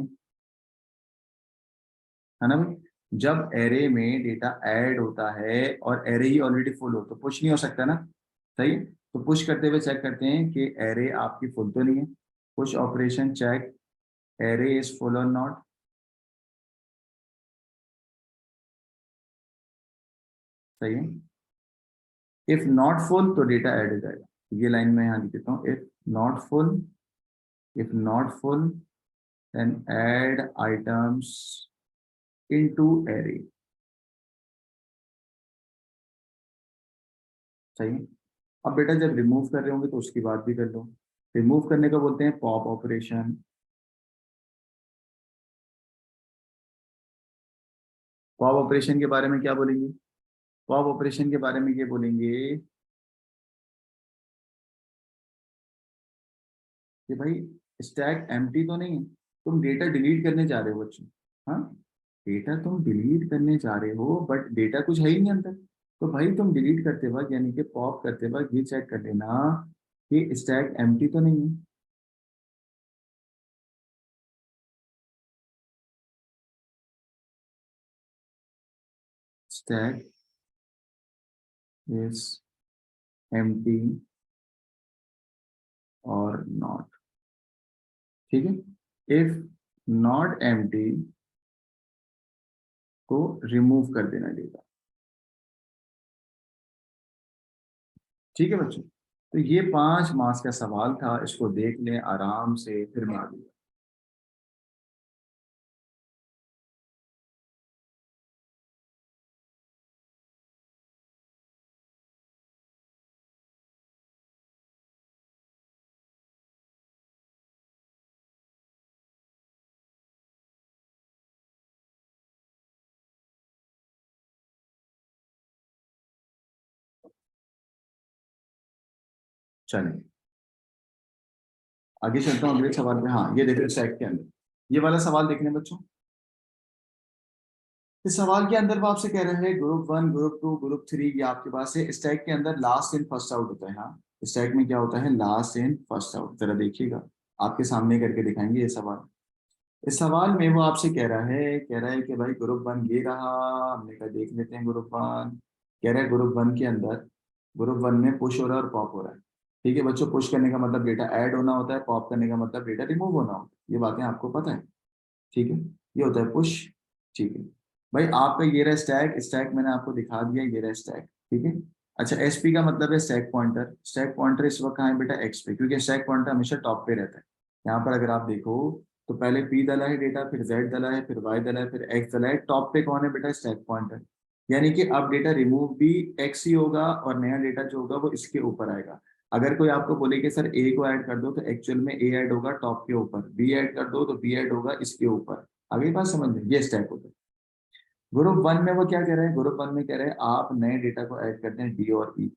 है ना भाई। जब एरे में डेटा ऐड होता है और एरे ही ऑलरेडी फुल हो तो पुश नहीं हो सकता ना। सही है, तो पुश करते हुए चेक करते हैं कि एरे आपकी फुल तो नहीं है। Push operation check array is full और नॉट। सही है, इफ नॉट फुल तो डेटा ऐड हो जाएगा। ये लाइन में यहाँ लिख देता हूँ, if not full, if not full then add items into array. सही है, अब बेटा जब रिमूव कर रहे होंगे तो उसकी बात भी कर लो। रिमूव करने का बोलते हैं पॉप ऑपरेशन। पॉप ऑपरेशन के बारे में क्या बोलेंगे, पॉप ऑपरेशन के बारे में ये बोलेंगे कि भाई स्टैक एम्प्टी तो नहीं है, तुम डेटा डिलीट करने जा रहे हो बच्चों। हाँ, डेटा तुम डिलीट करने जा रहे हो बट डेटा कुछ है ही नहीं अंदर। तो भाई तुम डिलीट करते वक्त यानी कि पॉप करते वक्त ये चेक कर लेना कि स्टैक एम्प्टी तो नहीं है। स्टैक इज एम्प्टी और नॉट। ठीक है, इफ नॉट एम्प्टी को रिमूव कर देना डेटा। ठीक है बच्चों, तो ये 5 मार्क्स का सवाल था, इसको देख लें आराम से फिर मैं आगे। चलें आगे चलता हूँ अगले सवाल पे। हाँ ये देखो स्टैक के अंदर ये वाला सवाल देखने बच्चों। इस सवाल के अंदर वो आपसे कह रहे हैं ग्रुप 1 ग्रुप 2 ग्रुप 3 ये आपके पास है। स्टैक के अंदर लास्ट इन फर्स्ट आउट होता है। हाँ, स्टैक में क्या होता है, लास्ट इन फर्स्ट आउट। जरा देखिएगा, आपके सामने करके दिखाएंगे ये सवाल। इस सवाल में वो आपसे कह रहा है कि भाई ग्रुप 1 ये रहा, हमने कहा देख लेते हैं ग्रुप 1। कह रहा है ग्रुप 1 के अंदर, ग्रुप 1 में पुश हो रहा है और पॉप हो रहा है। ठीक है बच्चों, पुश करने का मतलब डेटा ऐड होना होता है, पॉप करने का मतलब डेटा रिमूव होना होता है, ये बातें आपको पता है। ठीक है, ये होता है पुश। ठीक है भाई, आपका ये रहा स्टैक, स्टैक मैंने आपको दिखा दिया, ये रहा स्टैक। ठीक है, अच्छा एसपी का मतलब है स्टैक पॉइंटर। स्टैक पॉइंटर इस वक्त कहाँ है बेटा, एक्स पे, क्योंकि स्टैक पॉइंटर हमेशा टॉप पे रहता है। यहाँ पर अगर आप देखो तो पहले पी दला है डेटा, फिर जेड दला है, फिर वाई दला है, फिर एक्स दला है, टॉप पे कौन है बेटा, स्टैक पॉइंटर। यानी कि अब डेटा रिमूव भी एक्स ही होगा और नया डेटा जो होगा वो इसके ऊपर आएगा। अगर कोई आपको बोले कि सर ए को ऐड कर दो, तो एक्चुअल में ए ऐड होगा टॉप के ऊपर, बी ऐड कर दो तो बी ऐड होगा इसके ऊपर। अगली बात समझ में, ये स्टेप होता है। ग्रुप वन में वो क्या कह रहे हैं, ग्रुप वन में कह रहे हैं आप नए डेटा को ऐड करते हैं डी और ई।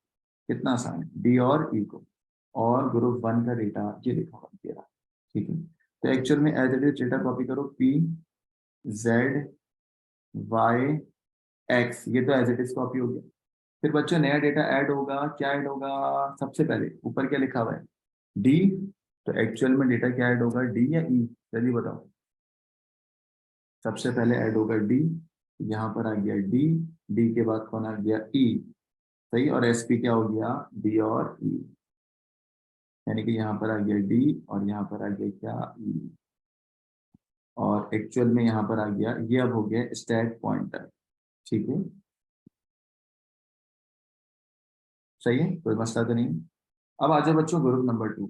कितना आसान है, डी और ई को। और ग्रुप वन का डेटा ये लिखा हुआ है, ये रहा। ठीक है, तो एक्चुअल में as it is data copy करो, पी जेड वाई एक्स, ये तो एज इट इज कॉपी हो गया। फिर बच्चों नया डेटा ऐड होगा, क्या ऐड होगा, सबसे पहले ऊपर क्या लिखा हुआ है, डी। तो एक्चुअल में डेटा क्या ऐड होगा, डी या ई, जल्दी बताओ। सबसे पहले ऐड होगा डी, यहाँ पर आ गया डी, डी के बाद कौन आ गया, ई। सही, और एस पी क्या हो गया, डी और ई। यानी कि यहाँ पर आ गया डी और यहाँ पर आ गया क्या, ई। और एक्चुअल में यहाँ पर आ गया, ये अब हो गया स्टैक पॉइंटर। ठीक है, सही है, कोई मसला तो नहीं। अब आ जाओ बच्चों group number two.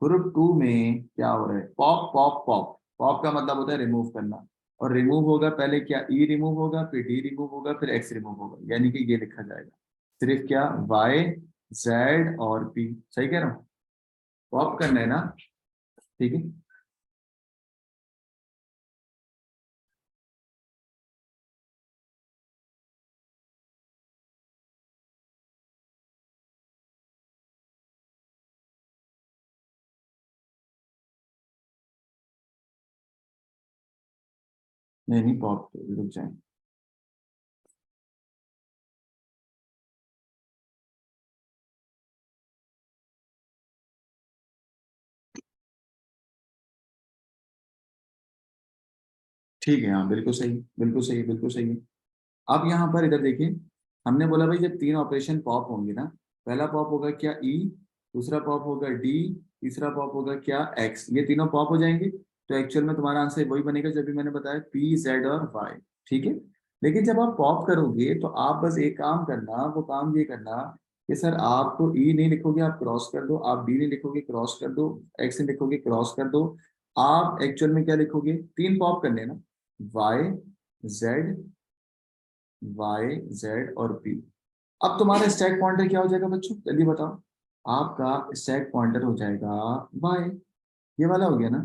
Group two में क्या हो रहा है, पॉप पॉप पॉप। पॉप का मतलब होता है रिमूव करना। और रिमूव होगा पहले क्या, ई रिमूव होगा, फिर डी रिमूव होगा, फिर एक्स रिमूव होगा। यानी कि ये लिखा जाएगा सिर्फ क्या, वाई जेड और पी। सही कह रहा हूँ, पॉप करना है ना। ठीक है, नहीं नहीं पॉप, रुक जाए। ठीक है, हाँ बिल्कुल सही, बिल्कुल सही, बिल्कुल सही है। अब यहाँ पर इधर देखिए, हमने बोला भाई जब तीन ऑपरेशन पॉप होंगे ना, पहला पॉप होगा क्या, ई। दूसरा पॉप होगा डी। तीसरा पॉप होगा क्या, एक्स। ये तीनों पॉप हो जाएंगे। तो एक्चुअल में तुम्हारा आंसर वही बनेगा जब भी मैंने बताया, पी जेड और वाई। ठीक है, लेकिन जब आप पॉप करोगे तो आप बस एक काम करना, वो काम ये करना कि सर आपको ई नहीं लिखोगे, आप क्रॉस कर दो। आप डी नहीं लिखोगे, क्रॉस कर दो। एक्स नहीं लिखोगे, क्रॉस कर दो। आप एक्चुअल में क्या लिखोगे, तीन पॉप करने ना, वाई जेड, वाई जेड और पी। अब तुम्हारा स्टैक पॉइंटर क्या हो जाएगा बच्चों, जल्दी बताओ। आपका स्टैक पॉइंटर हो जाएगा वाई, ये वाला हो गया ना।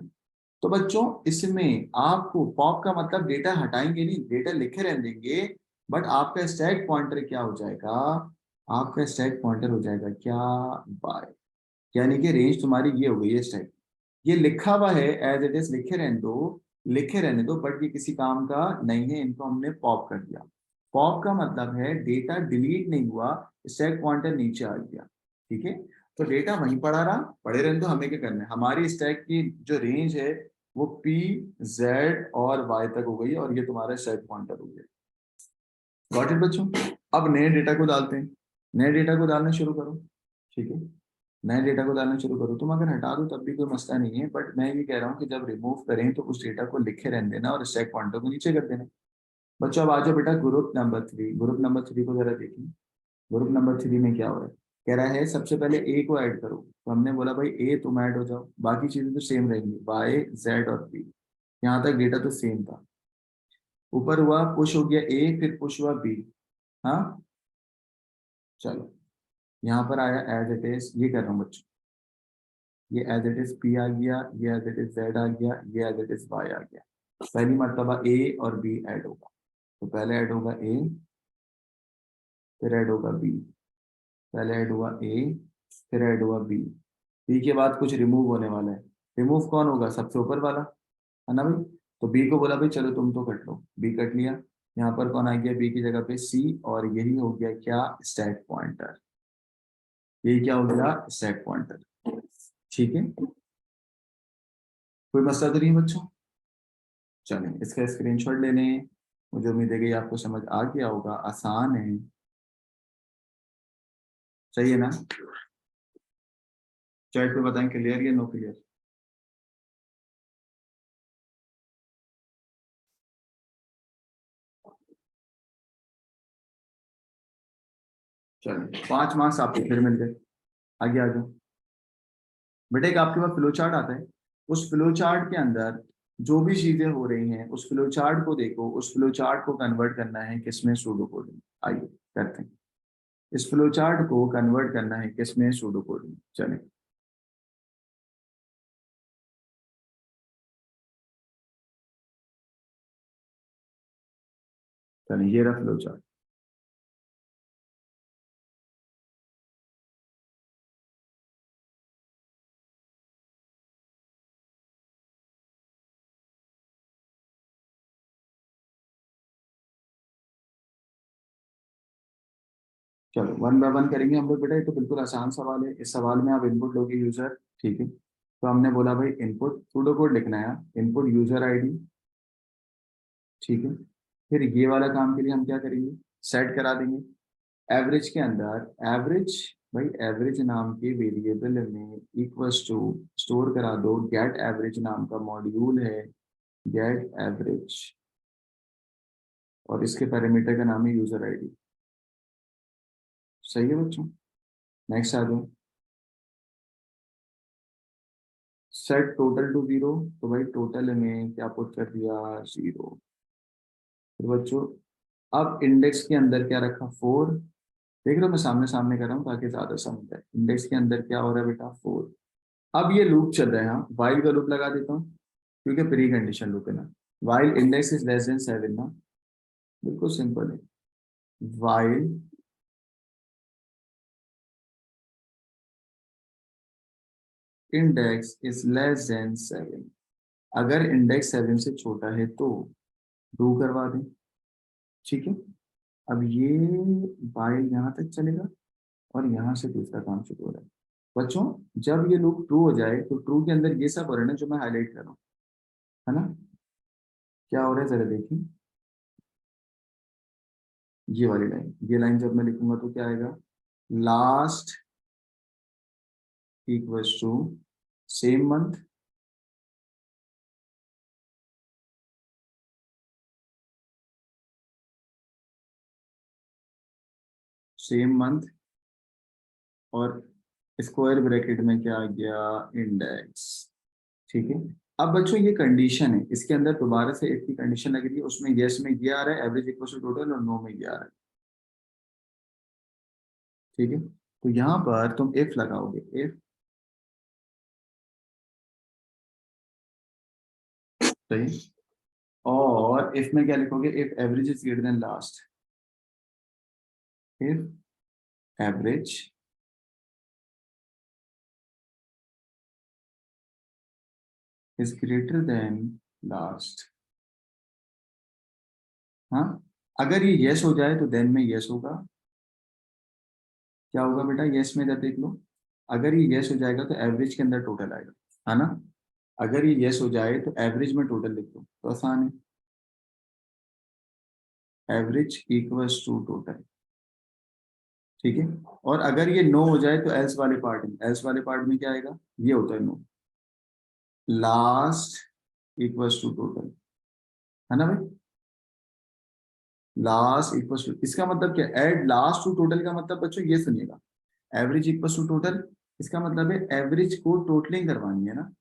तो बच्चों इसमें आपको पॉप का मतलब डेटा हटाएंगे नहीं, डेटा लिखे रहने देंगे। बट आपका स्टैक पॉइंटर क्या हो जाएगा, आपका स्टैक पॉइंटर हो जाएगा क्या, वाई। यानी कि रेंज तुम्हारी ये हो गई है स्टैक। ये लिखा हुआ है एज इट इज, लिखे रहने दो, लिखे रहने दो, बट ये किसी काम का नहीं है, इनको हमने पॉप कर दिया। पॉप का मतलब है डेटा डिलीट नहीं हुआ, स्टैक पॉइंटर नीचे आ गया। ठीक है, तो डेटा वहीं पड़ा रहा, पड़े रहने दो, हमें क्या करना है, हमारी स्टैक की जो रेंज है वो पी जेड और वाई तक हो गई, और ये तुम्हारा स्टैक पॉइंटर हो गया। गॉट इट बच्चों। अब नए डेटा को डालते हैं, नए डेटा को डालना शुरू करो। ठीक है, नए डेटा को डालना शुरू करो। तुम अगर हटा दो तब भी कोई मसला नहीं है, बट मैं ये कह रहा हूँ कि जब रिमूव करें तो उस डेटा को लिखे रहने देना और स्टैक पॉइंटर को नीचे कर देना। बच्चों अब आ जाओ बेटा group number three. Group number three को जरा देखिए। ग्रुप नंबर थ्री में क्या हो रहा है, कह रहा है सबसे पहले ए को ऐड करो। तो हमने बोला भाई ए तुम ऐड हो जाओ, बाकी चीजें तो सेम रहेंगी, वाई जेड और बी। यहाँ तक डेटा तो सेम था। ऊपर हुआ पुश हो गया ए, फिर पुश हुआ बी। हाँ, चलो यहाँ पर आया एज इट इज, ये कर रहा हूँ बच्चों। ये एज इट इज पी आ गया, ये एज इट इज जेड आ गया, ये एज इट इज वाई आ गया। पहली मर्तबा ए और बी ऐड होगा। तो पहले ऐड होगा ए, फिर ऐड होगा बी। पहले ऐड हुआ ए, फिर ऐड हुआ बी। बी के बाद कुछ रिमूव होने वाला है। रिमूव कौन होगा, सबसे ऊपर वाला, है ना भाई। तो बी को बोला भाई चलो तुम तो कट लो, बी कट लिया। यहाँ पर कौन आ गया, बी की जगह पे सी, और यही हो गया क्या, स्टैक पॉइंटर। यही क्या हो गया, स्टैक पॉइंटर। ठीक है, कोई मसला तो नहीं बच्चों। चलें इसका स्क्रीनशॉट ले लें। मुझे उम्मीद है कि आपको समझ आ गया होगा, आसान है। सही है ना, चैट पे बताएं क्लियर या नो क्लियर। चलिए 5 मार्क्स आपको फिर मिल गए। आगे आ जाओ बेटा, एक आपके पास फ्लो चार्ट आता है। उस फ्लो चार्ट के अंदर जो भी चीजें हो रही हैं उस फ्लो चार्ट को देखो, उस फ्लो चार्ट को कन्वर्ट करना है किसमें, सूडो कोड में। आइए करते हैं, इस फ्लो चार्ट को कन्वर्ट करना है किसमें, सूडो कोड में। चलें, चलें, ये रहा फ्लो चार्ट। चलो वन बाय वन करेंगे हम लोग बेटा, ये तो बिल्कुल आसान सवाल है। इस सवाल में आप इनपुट लोगे यूजर, ठीक है। तो हमने बोला भाई इनपुट सूडो कोड लिखना है, इनपुट यूजर आईडी, ठीक है। फिर ये वाला काम के लिए हम क्या करेंगे, सेट करा देंगे एवरेज के अंदर, एवरेज, भाई एवरेज नाम के वेरिएबल में इक्वल्स टू स्टोर करा दो गेट एवरेज नाम का मॉड्यूल है, गेट एवरेज, और इसके पैरामीटर का नाम है यूजर आईडी। सही है बच्चों, नेक्स्ट आ जाओ। सेट टोटल टू जीरो, तो भाई टोटल में क्या पुट कर दिया, जीरो। फिर बच्चों अब इंडेक्स के अंदर क्या रखा, फोर। देख रहे हो मैं सामने सामने कर रहा हूँ ताकि ज्यादा समझ आए। इंडेक्स के अंदर क्या हो रहा है बेटा, फोर। अब ये लूप चल रहा है, हाँ वाइल का लूप लगा देता हूँ क्योंकि प्री कंडीशन लूप है ना। While index is less than seven ना, बिल्कुल सिंपल है। While index is less than seven, अगर इंडेक्स सेवन से छोटा है तो डू करवा दें, ठीक है। अब ये वाइल यहाँ तक चलेगा और यहाँ से दूसरा काम शुरू हो रहा है। बच्चों जब ये लूप ट्रू हो जाए तो ट्रू के अंदर ये सब हो रहा है ना जो मैं हाईलाइट कर रहा हूँ, है ना। क्या हो रहा है जरा देखिए, ये वाली लाइन, ये लाइन जब मैं लिखूंगा तो क्या आएगा, last equals to same month, same month, और स्क्वायर ब्रैकेट में क्या आ गया, इंडेक्स, ठीक है। अब बच्चों ये कंडीशन है, इसके अंदर दोबारा से एक की कंडीशन लग रही है, उसमें यस में ये आ रहा है एवरेज इक्वल टू टोटल, और नो में ये आ रहा है, ठीक है। तो यहाँ पर तुम इफ लगाओगे, इफ, सही। और इफ में क्या लिखोगे, if average is greater than last, if average is greater than last, हाँ। अगर ये यस हो जाए तो देन में यस होगा, क्या होगा बेटा, यस में जब देख लो, अगर ये यस हो जाएगा तो एवरेज के अंदर टोटल आएगा, है ना। अगर ये यस हो जाए तो एवरेज में टोटल लिख दो, तो आसान है, एवरेज इक्वल्स टू टोटल, ठीक है। और अगर ये नो हो जाए तो एल्स वाले पार्ट में, एल्स वाले पार्ट में क्या आएगा, ये होता है no, last equals to total, है ना भाई। लास्ट इक्वल्स टू, इसका मतलब क्या, एड लास्ट टू टोटल का मतलब बच्चों ये सुनिएगा, एवरेज इक्वल्स टू टोटल, इसका मतलब है एवरेज को टोटलिंग करवानी है ना,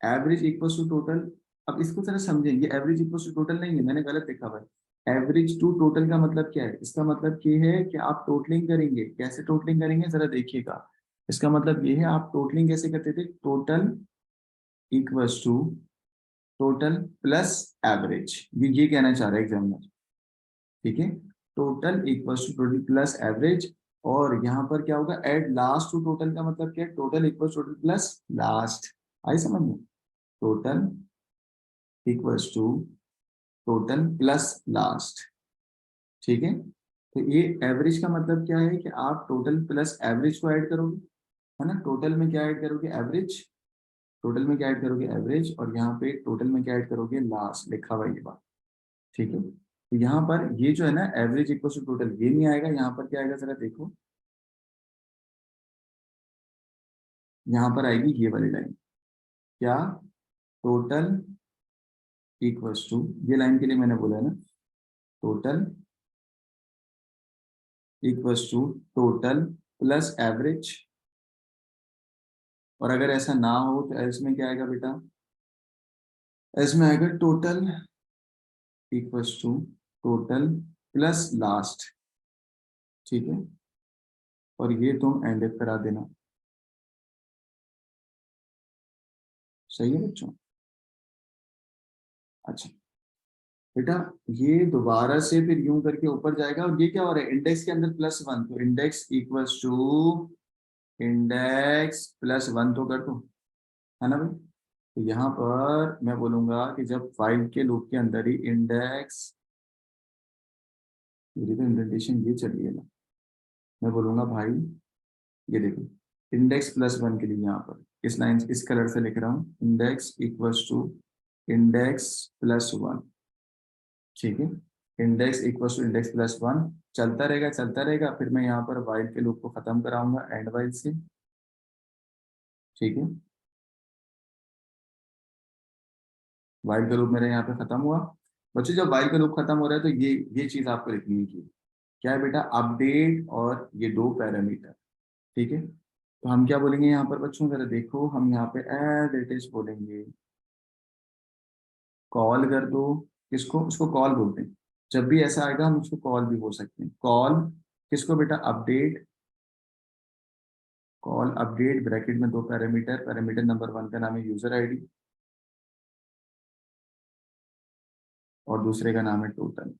एवरेज इक्वल्स टू टोटल। अब इसको जरा समझेंगे, एवरेज इक्वल्स टू टोटल नहीं है, मैंने गलत लिखा भाई। एवरेज टू टोटल का मतलब क्या है, इसका मतलब ये है कि आप टोटलिंग करेंगे, कैसे टोटलिंग करेंगे जरा देखिएगा। इसका मतलब ये है, आप टोटलिंग कैसे करते थे, total equals to total plus average, ये कहना चाह रहा है एग्जामिनर, ठीक है। Total equals to total plus average, और यहाँ पर क्या होगा, एड लास्ट टू टोटल का मतलब क्या है, total equals total plus last. आई समझ में, total equals to total plus last, ठीक है। तो ये एवरेज का मतलब क्या है कि आप टोटल प्लस एवरेज को ऐड करोगे, है ना। टोटल में क्या ऐड करोगे, एवरेज, टोटल में क्या ऐड करोगे, एवरेज, और यहाँ पे टोटल में क्या ऐड करोगे, लास्ट, लिखा हुआ ये बात, ठीक है। तो यहाँ पर ये जो है ना एवरेज इक्वल टू टोटल, ये नहीं आएगा, यहाँ पर क्या आएगा जरा देखो, यहाँ पर आएगी ये वाली लाइन, क्या, टोटल इक्वल्स टू, ये लाइन के लिए मैंने बोला है ना, total equals to total plus average, और अगर ऐसा ना हो तो एल्स में क्या आएगा बेटा, इसमें आएगा total equals to total plus last, ठीक है, और ये तुम एंड करा देना। सही है बच्चों? अच्छा बेटा, ये दोबारा से फिर यूं करके ऊपर जाएगा, और ये क्या हो रहा है, इंडेक्स के अंदर +1, तो इंडेक्स इक्वल्स टू इंडेक्स +1 तो कर दो, है ना भाई? तो यहाँ पर मैं बोलूंगा कि जब फाइल के लूप के अंदर ही इंडेक्स, मेरी तो इंडेंटेशन ये चली है ना, मैं बोलूंगा भाई ये देखो, इंडेक्स +1 के लिए यहाँ पर इस लाइन इस कलर से लिख रहा हूँ, इंडेक्स इक्वल्स टू इंडेक्स +1, ठीक है, इंडेक्स इक्वल्स टू इंडेक्स +1, चलता रहेगा चलता रहेगा, फिर मैं यहाँ पर वाइल के लूप को खत्म कराऊंगा एंड वाइल से, ठीक है, वाइल का लूप मेरा यहाँ पे खत्म हुआ। बच्चों जब वाइल का लूप खत्म हो रहा है तो ये चीज आपको लिखनी है कि क्या है बेटा, अपडेट और ये दो पैरामीटर, ठीक है। तो हम क्या बोलेंगे यहाँ पर बच्चों, जरा देखो, हम यहाँ पे एज इट इज बोलेंगे, कॉल कर दो, किसको, उसको कॉल बोलते हैं, जब भी ऐसा आएगा हम उसको कॉल भी बोल सकते हैं, कॉल किसको बेटा, अपडेट, कॉल अपडेट ब्रैकेट में दो पैरामीटर, पैरामीटर नंबर 1 का नाम है यूजर आईडी और दूसरे का नाम है टोटल,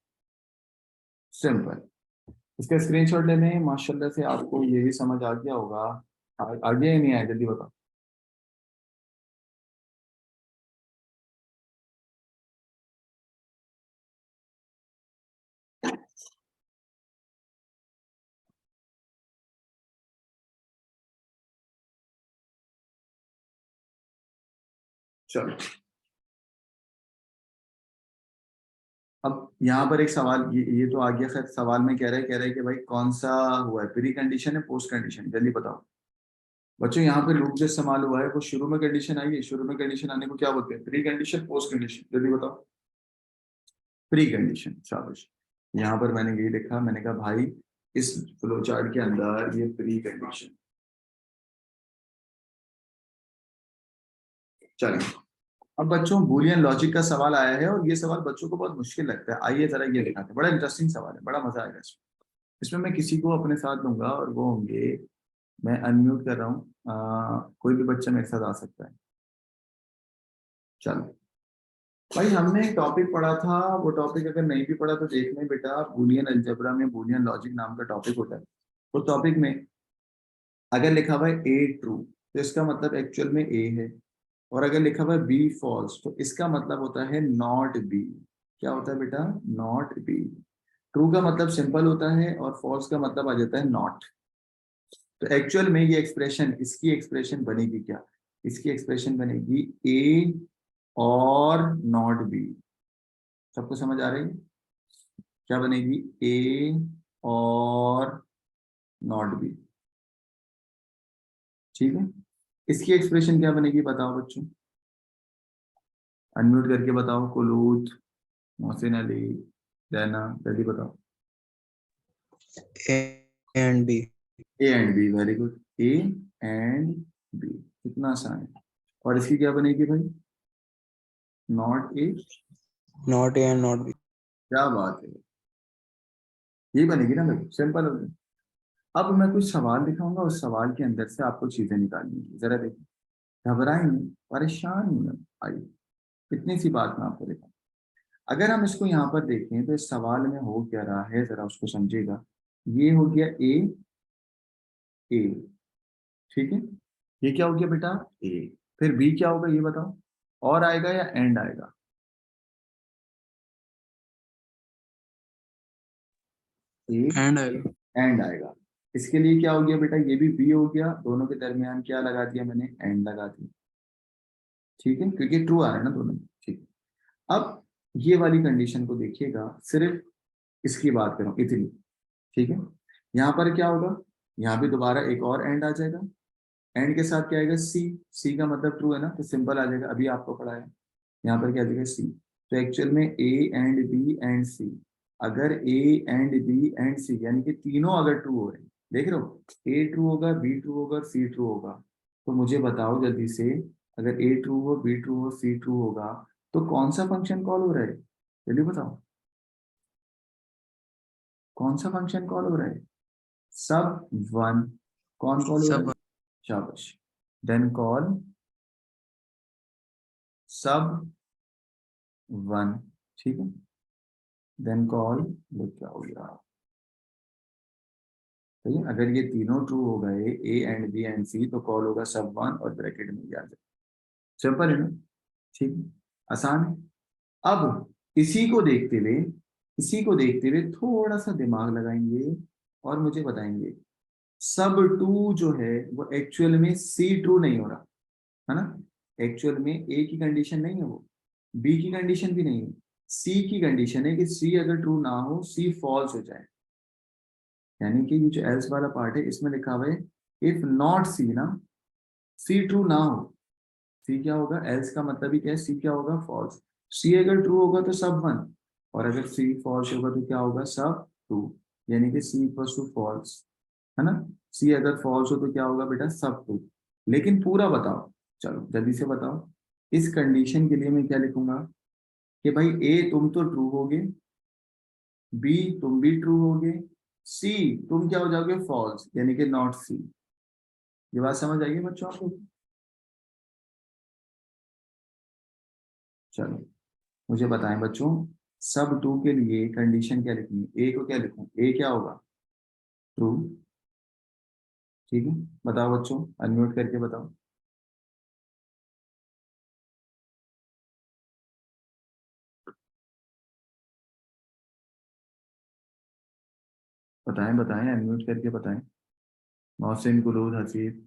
सिंपल। इसका स्क्रीनशॉट लेने हैं, माशाल्लाह से आपको ये भी समझ आ गया होगा। आगे ही नहीं आया, जल्दी बताओ। चलो, अब यहाँ पर एक सवाल, ये तो आ गया, खैर सवाल में कह रहा है कि भाई कौन सा हुआ है, प्री कंडीशन है पोस्ट कंडीशन, जल्दी बताओ। बच्चों यहाँ पे लूप जो इस्तेमाल हुआ है वो शुरू में कंडीशन आई है, शुरू में कंडीशन आने को क्या बोलते हैं, प्री कंडीशन पोस्ट कंडीशन, जल्दी बताओ। प्री कंडीशन, शाबाश। यहाँ पर मैंने यही लिखा, मैंने कहा भाई इस फ्लो चार्ट के अंदर ये प्री कंडीशन। चलिए, अब बच्चों बूलियन लॉजिक का सवाल आया है, और ये सवाल बच्चों को बहुत मुश्किल लगता है, आइए जरा ये दिखाते हैं, बड़ा इंटरेस्टिंग सवाल है, बड़ा मजा आएगा इसमें। इसमें मैं किसी को अपने साथ लूंगा और वो होंगे, मैं अनम्यूट कर रहा हूँ, कोई भी बच्चा मेरे साथ आ सकता है। चलो भाई, हमने एक टॉपिक पढ़ा था, वो टॉपिक अगर नहीं भी पढ़ा तो देख लें बेटा, बूलियन अलजेब्रा में बूलियन लॉजिक नाम का टॉपिक होता है। उस टॉपिक में अगर लिखा हुआ है ए ट्रू, तो इसका मतलब एक्चुअल में ए है, और अगर लिखा हुआ है बी फॉल्स, तो इसका मतलब होता है नॉट बी। क्या होता है बेटा, नॉट बी। ट्रू का मतलब सिंपल होता है और फॉल्स का मतलब आ जाता है नॉट। तो एक्चुअल में ये एक्सप्रेशन, इसकी एक्सप्रेशन बनेगी क्या, इसकी एक्सप्रेशन बनेगी ए और नॉट बी। सबको समझ आ रही है? क्या बनेगी, ए और नॉट बी, ठीक है। इसकी एक्सप्रेशन क्या बनेगी बताओ बच्चों, अनम्यूट करके बताओ, कुलूत, मोहसिन अली, रैना, जल्दी बताओ।
A and B.
A and B, very good, A and B, कितना आसान है। और इसकी क्या बनेगी भाई, not A,
Not A and not B.
क्या बात है, यही बनेगी ना भाई, सिंपल हो गया। अब मैं कुछ सवाल दिखाऊंगा, उस सवाल के अंदर से आपको चीजें निकालनी है, जरा देखिए, घबराए नहीं, परेशान नहीं, आइए इतनी सी बात मैं आपको दिखाऊं। अगर हम इसको यहाँ पर देखें तो इस सवाल में हो क्या रहा है, जरा उसको समझिएगा। ये हो गया ए, ए, ठीक है, ये क्या हो गया बेटा, ए, फिर बी क्या होगा ये बताओ, और आएगा या एंड आएगा, ए
And आएगा।
एंड आएगा। इसके लिए क्या हो गया बेटा, ये भी बी हो गया, दोनों के दरमियान क्या लगा दिया मैंने, एंड लगा दिया, ठीक है, क्योंकि ट्रू आ रहा है ना दोनों में, ठीक है। अब ये वाली कंडीशन को देखिएगा, सिर्फ इसकी बात करूं इतनी, ठीक है। यहाँ पर क्या होगा, यहाँ भी दोबारा एक और एंड आ जाएगा, एंड के साथ क्या आएगा, सी, सी का मतलब ट्रू है ना, तो सिंपल आ जाएगा, अभी आपको पढ़ा है। यहाँ पर क्या आ जाएगा, सी। तो एक्चुअल में ए एंड बी एंड सी, अगर ए एंड बी एंड सी यानी कि तीनों अगर ट्रू हो रहे हैं, देख रहे हो, ए ट्रू होगा, बी ट्रू होगा, सी ट्रू होगा, तो मुझे बताओ जल्दी से, अगर ए ट्रू हो, बी ट्रू हो, सी ट्रू होगा, तो कौन सा फंक्शन कॉल हो रहा है, जल्दी बताओ, कौन सा फंक्शन कॉल हो रहा है? सब वन। कौन कॉल हो रहा है?
सब
शाबाश। देन कॉल सब वन, ठीक है। देन कॉल, वो क्या हो गया, ठीक है। अगर ये तीनों ट्रू हो गए, ए एंड बी एंड सी, तो कॉल होगा सब वन और ब्रैकेट में आ जाए। सिंपल है ना, ठीक है, आसान है। अब इसी को देखते हुए थोड़ा सा दिमाग लगाएंगे और मुझे बताएंगे, सब टू जो है वो एक्चुअल में सी ट्रू नहीं हो रहा है ना, एक्चुअल में ए की कंडीशन नहीं है, वो बी की कंडीशन भी नहीं है, सी की कंडीशन है कि सी अगर ट्रू ना हो, सी फॉल्स हो जाए। यानी कि ये जो एल्स वाला पार्ट है इसमें लिखा हुआ है इफ नॉट सी ना, सी ट्रू ना हो, सी क्या होगा, एल्स का मतलब ही क्या है, सी क्या होगा, फॉल्स। सी अगर ट्रू होगा तो सब वन, और अगर सी फॉल्स होगा तो क्या होगा, सब टू। यानी कि सी इक्वल टू फॉल्स, है ना। सी अगर फॉल्स हो तो क्या होगा बेटा, सब टू। लेकिन पूरा बताओ, चलो जल्दी से बताओ। इस कंडीशन के लिए मैं क्या लिखूंगा कि भाई ए तुम तो ट्रू होगे, बी तुम भी ट्रू होगे, सी तुम क्या हो जाओगे, फॉल्स, यानी कि नॉट सी। ये बात समझ आएगी बच्चों आपको? चलो मुझे बताएं बच्चों, सब टू के लिए कंडीशन क्या लिखनी है, ए को क्या लिखूं, ए क्या होगा, ट्रू, ठीक है। बताओ बच्चों, अनम्यूट करके बताओ। बताएं बताएं, अनम्यूट करके बताएं। मोहसिन, कुलूद, हसीब।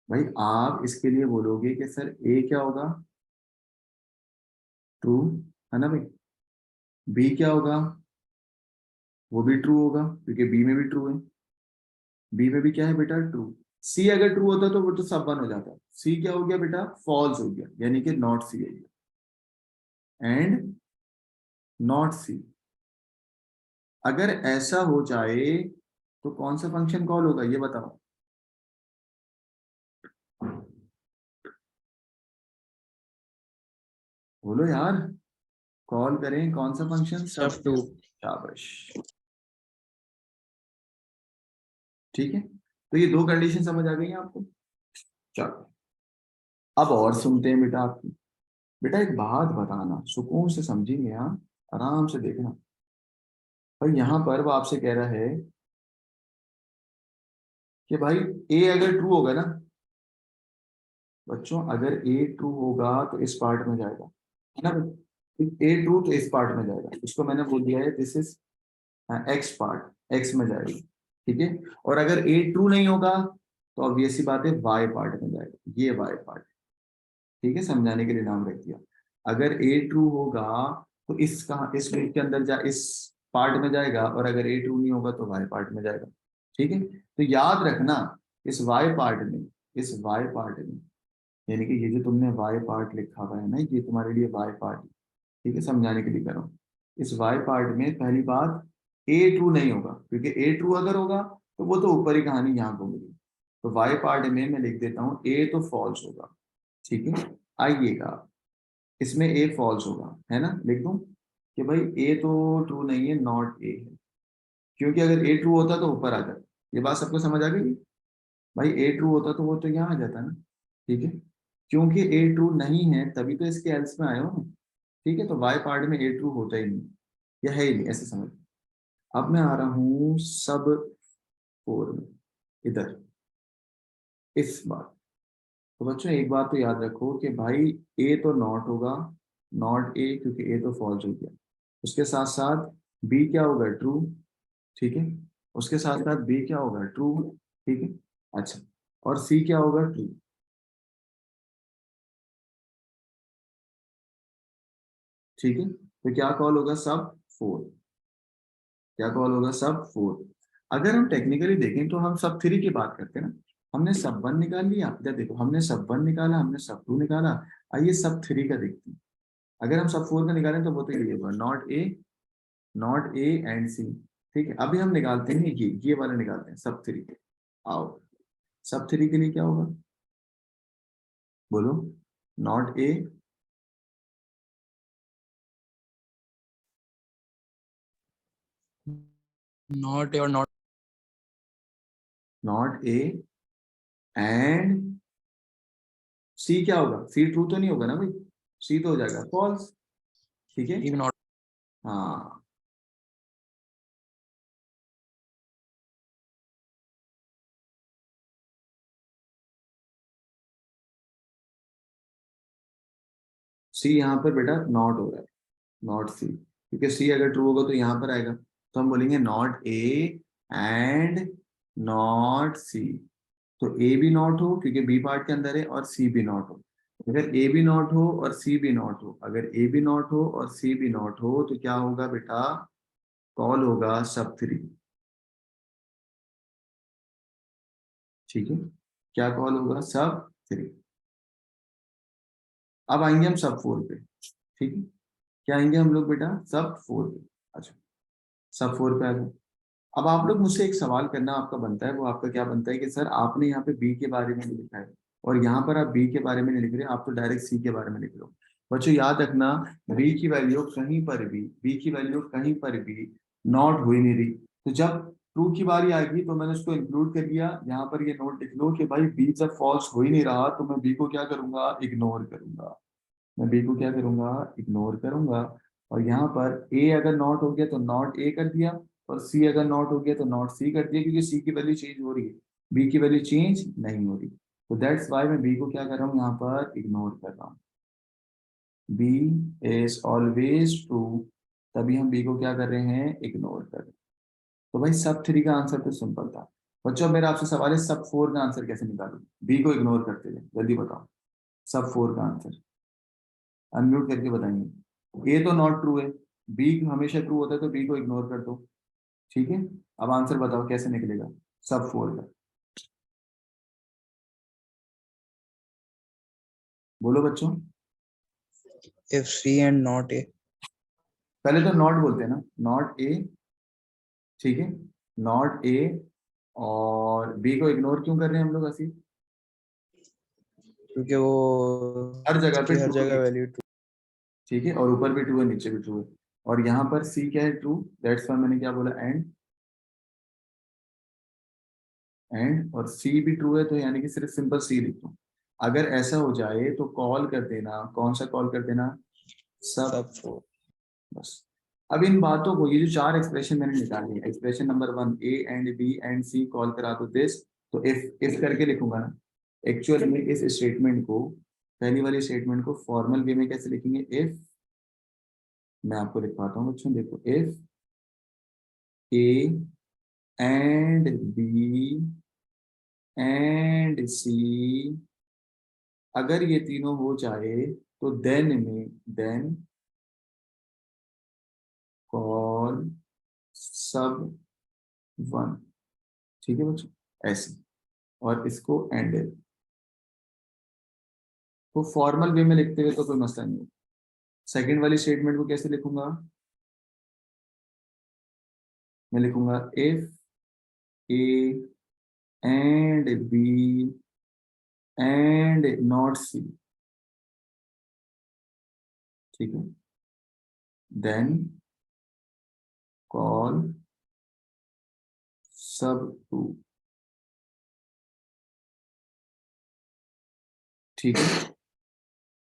भाई आप इसके लिए बोलोगे कि सर ए क्या होगा, ट्रू, है ना भाई। बी क्या होगा, वो भी ट्रू होगा क्योंकि बी में भी ट्रू है, बी में भी क्या है बेटा, ट्रू। सी अगर ट्रू होता तो वो तो सब वन हो जाता, सी क्या हो गया बेटा, फॉल्स हो गया, यानी कि नॉट सी है, एंड नॉट सी। अगर ऐसा हो जाए तो कौन सा फंक्शन कॉल होगा, ये बताओ। बोलो यार, कॉल करें कौन सा फंक्शन, सब
सब
टू।
टू
शाबाश, ठीक है। तो ये दो कंडीशन समझ आ गई आपको। चलो अब और सुनते हैं बेटा आपकी। बेटा एक बात बताना, सुकून से समझेंगे, हाँ, आराम से देखना। भाई यहाँ पर वो आपसे कह रहा है कि भाई ए अगर ट्रू होगा ना, बच्चों अगर ए ट्रू होगा तो इस पार्ट में जाएगा, है ना। ए ट्रू तो इस पार्ट में जाएगा, इसको मैंने बोल दिया है this is x part, x में जाएगा, ठीक है। और अगर ए ट्रू नहीं होगा तो ऑब्वियस सी बात है वाई पार्ट में जाएगा, ये वाई पार्ट, ठीक है, समझाने के लिए नाम रख दिया। अगर ए ट्रू होगा तो इस लूप के अंदर जा, इस पार्ट में जाएगा, और अगर ए ट्रू नहीं होगा तो वाई पार्ट में जाएगा, ठीक है। तो याद रखना, इस वाई पार्ट में, इस वाई पार्ट में, यानी कि ये जो तुमने वाई पार्ट लिखा हुआ है ना, ये तुम्हारे लिए वाई पार्ट है, ठीक है, समझाने के लिए करो। इस वाई पार्ट में पहली बात, ए ट्रू नहीं होगा, क्योंकि ए ट्रू अगर होगा तो वो तो ऊपर ही कहानी यहाँ घूम रही। तो वाई पार्ट में मैं लिख देता हूँ ए तो फॉल्स होगा, ठीक है। आइएगा, इसमें ए फॉल्स होगा, है ना, लिख दूं कि भाई ए तो ट्रू नहीं है, नॉट ए है, क्योंकि अगर ए ट्रू होता तो ऊपर आ जाता। ये बात सबको समझ आ गई? भाई ए ट्रू होता तो वो तो यहाँ आ जाता ना, ठीक है। क्योंकि ए ट्रू नहीं है तभी तो इसके एल्स में आए हो ना, ठीक है। तो वाई पार्ट में ए ट्रू होता ही नहीं, या है ही नहीं, ऐसे समझ। अब मैं आ रहा हूँ सब फोर में, इधर, इस बार। तो बच्चों एक बात तो याद रखो कि भाई ए तो नॉट होगा, नॉट ए, क्योंकि ए तो फॉल्स हो गया। उसके साथ साथ बी क्या होगा, ट्रू, ठीक है। उसके साथ साथ बी क्या होगा, ट्रू, ठीक है। अच्छा, और सी क्या होगा, ट्रू, ठीक है। तो क्या कॉल होगा, सब फोर। क्या कॉल होगा, सब फोर। अगर हम टेक्निकली देखें तो हम सब थ्री की बात करते हैं ना। हमने सब वन निकाल लिया, या देखो हमने सब वन निकाला, हमने सब टू निकाला। आइए सब थ्री का देखते हैं। अगर हम सब फोर का निकालें तो वो तो ये होगा, not A, not A and C, ठीक है। अभी हम निकालते हैं ये वाला निकालते हैं, सब थ्री। आओ, सब थ्री के लिए क्या होगा, बोलो। Not A,
Not A or not.
Not A and C क्या होगा, सी ट्रू तो नहीं होगा ना भाई, सी तो हो जाएगा फॉल्स, ठीक है।
B not.
हाँ सी यहाँ पर बेटा नॉट हो रहा है, नॉट सी, क्योंकि सी अगर ट्रू होगा तो यहाँ पर आएगा, तो हम बोलेंगे नॉट ए एंड नॉट सी। तो ए भी नॉट हो क्योंकि बी पार्ट के अंदर है, और सी भी नॉट हो। अगर ए भी नॉट हो और सी भी नॉट हो, अगर ए भी नॉट हो और सी भी नॉट हो, तो क्या होगा बेटा, कॉल होगा सब थ्री, ठीक है। क्या कॉल होगा, सब थ्री। अब आएंगे हम सब फोर पे, ठीक है। क्या आएंगे हम लोग बेटा, सब फोर पे। अच्छा, सब फोर पे आ गए। अब आप लोग मुझसे एक सवाल करना आपका बनता है, वो आपका क्या बनता है कि सर आपने यहाँ पे बी के बारे में नहीं लिखा है, और यहाँ पर आप बी के बारे में नहीं लिख रहे, आप तो डायरेक्ट सी के बारे में लिख रहे हो। बच्चों याद रखना, बी की वैल्यू कहीं पर भी, बी की वैल्यू कहीं पर भी नॉट हो ही नहीं रही। तो जब ट्रू की बारी आएगी तो मैंने उसको इंक्लूड कर लिया, यहाँ पर ये नोट लिख लो कि भाई बी जब फॉल्स हो ही नहीं रहा तो मैं बी को क्या करूंगा, इग्नोर करूंगा। मैं बी को क्या करूंगा, इग्नोर करूंगा। और यहाँ पर ए अगर नॉट हो गया तो नॉट ए कर दिया, और सी अगर नॉट हो गया तो नॉट सी कर दिया, क्योंकि सी की वैल्यू चेंज हो रही है, बी की वैल्यू चेंज नहीं हो रही। तो दैट्स वाई मैं बी को क्या कर रहा हूँ, यहाँ पर इग्नोर कर रहा हूँ। बी इज ऑलवेज ट्रू, तभी हम बी को क्या कर रहे हैं, इग्नोर कर रहे हैं। तो भाई सब थ्री का आंसर तो सिंपल था। बच्चों मेरा आपसे सवाल है, सब फोर का आंसर कैसे निकालूं, बी को इग्नोर करते हुए, जल्दी बताओ सब फोर का आंसर, अनम्यूट करके बताएंगे। ए तो नॉट ट्रू है, बी हमेशा ट्रू होता है, तो बी को इग्नोर कर दो, ठीक है। अब आंसर बताओ कैसे निकलेगा सब फोर का, बोलो बच्चों।
If C and not A.
पहले तो नॉट बोलते हैं ना, नॉट ए, ठीक है, नॉट ए, और बी को इग्नोर क्यों कर रहे हैं हम लोग असी,
क्योंकि वो
हर जगह
उसकी
पे
हर
ट्रू है,
जगह वैल्यू ट्रू।
ठीक है, और ऊपर भी ट्रू है नीचे भी ट्रू है। और यहाँ पर सी क्या है, ट्रू, दैट्स वाई मैंने क्या बोला, एंड, एंड और सी भी ट्रू है, तो यानी कि सिर्फ सिंपल सी लिख दो। अगर ऐसा हो जाए तो कॉल कर देना, कौन सा कॉल कर देना, सब,
सब फोर।
बस। अब इन बातों को, ये जो चार एक्सप्रेशन मैंने निकाली है, expression number one, A and B and C call करा दो दिस, तो इफ करके लिखूंगा ना। एक्चुअल में इस स्टेटमेंट को, पहली वाली स्टेटमेंट को फॉर्मल वे में कैसे लिखेंगे, इफ, मैं आपको लिखवाता हूँ बच्चों, देखो, if A and B and C, अगर ये तीनों हो जाए तो देन में, देन कॉल सब वन, ठीक है बच्चों, ऐसे। और इसको एंड, तो फॉर्मल वे में लिखते हुए तो कोई मसला नहीं है। सेकंड वाली स्टेटमेंट को कैसे लिखूंगा, मैं लिखूंगा if A and B and not C, ठीक है, देन कॉल सब टू, ठीक है।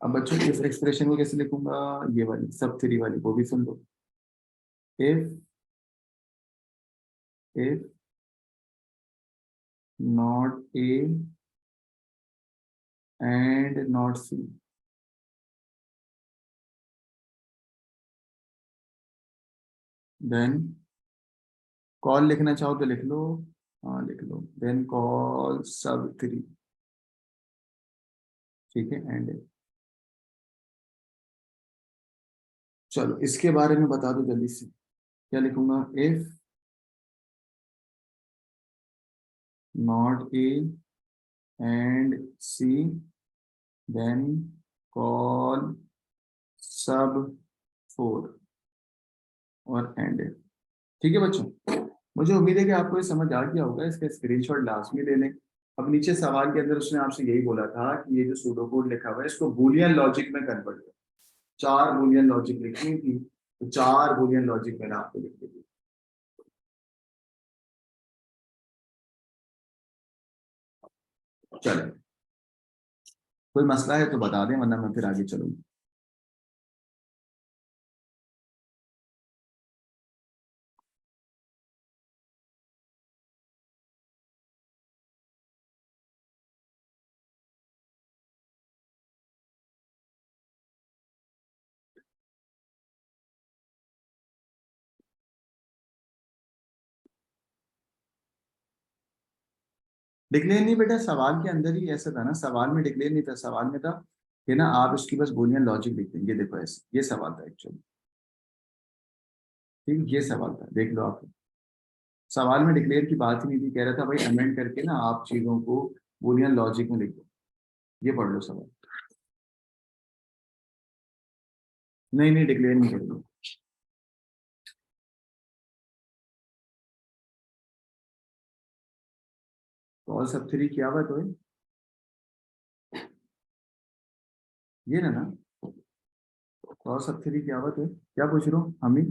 अब बच्चों इस एक्सप्रेशन को कैसे लिखूंगा, ये वाली सब थ्री वाली वो भी सुन लो, if not A and not C, then call लिखना चाहो तो लिख लो, हाँ लिख लो, देन कॉल सब थ्री, ठीक है, एंड। चलो इसके बारे में बता दो जल्दी से, क्या लिखूंगा, if not A and C, then call sub four, और एंड, ठीक है बच्चों। मुझे उम्मीद है कि आपको ये समझ आ गया होगा, इसका स्क्रीनशॉट लास्ट में ले लें। अब नीचे सवाल के अंदर उसने आपसे यही बोला था कि ये जो सूडो कोड लिखा हुआ है इसको बूलियन लॉजिक में कन्वर्ट करो। 4 बूलियन लॉजिक लिखनी थी, तो 4 बूलियन लॉजिक मैंने आपको लिख दी। चलो, कोई मसला है तो बता दें, वरना मैं फिर आगे चलूंगा। डिक्लेयर नहीं बेटा, सवाल के अंदर ही ऐसा था ना, सवाल में डिक्लेयर नहीं था, सवाल में था कि ना आप इसकी बस बूलियन लॉजिक लिख देंगे। देखो ऐसे ये सवाल था एक्चुअली। ठीक, ये सवाल था, देख लो आप। सवाल में डिक्लेयर की बात ही नहीं थी, कह रहा था भाई अमेंड करके ना आप चीजों को बूलियन लॉजिक में लिख दो। ये पढ़ लो सवाल। नहीं नहीं, डिक्लेयर नहीं कर दो। कॉल सब थ्री क्या हुआ तो है? ये ना ना, कॉल सब थ्री क्या हुआ तो है? क्या पूछ रहे हो हमें?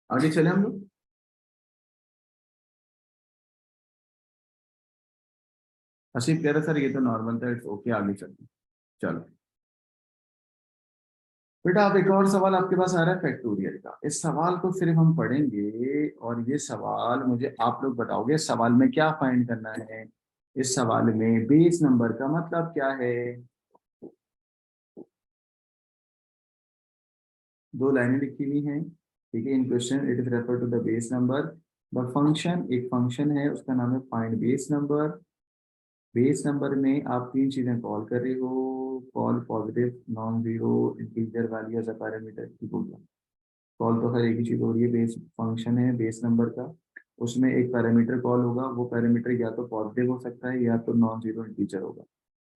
आगे चले हम लोग। आसिफ कह रहा सर ये तो नॉर्मल था, इट्स ओके, आगे चलते हैं। चलो बेटा, अब एक और सवाल आपके पास आ रहा है फैक्टोरियल का। इस सवाल को सिर्फ हम पढ़ेंगे और ये सवाल मुझे आप लोग बताओगे सवाल में क्या फाइंड करना है। इस सवाल में बेस नंबर का मतलब क्या है? दो लाइनें लिखी हुई हैं, ठीक है। In question it is refer to the base number. The function, एक फंक्शन है उसका नाम है find base number. Base number में आप तीन चीजें कॉल कर रहे हो। Call positive non zero integer value as a parameter, ठीक हो गया। कॉल तो खैर एक ही चीज हो रही है, बेस फंक्शन है बेस नंबर का। उसमें एक पैरामीटर कॉल होगा, वो पैरामीटर या तो पॉजिटिव हो सकता है या तो नॉन जीरो इंटीजर होगा।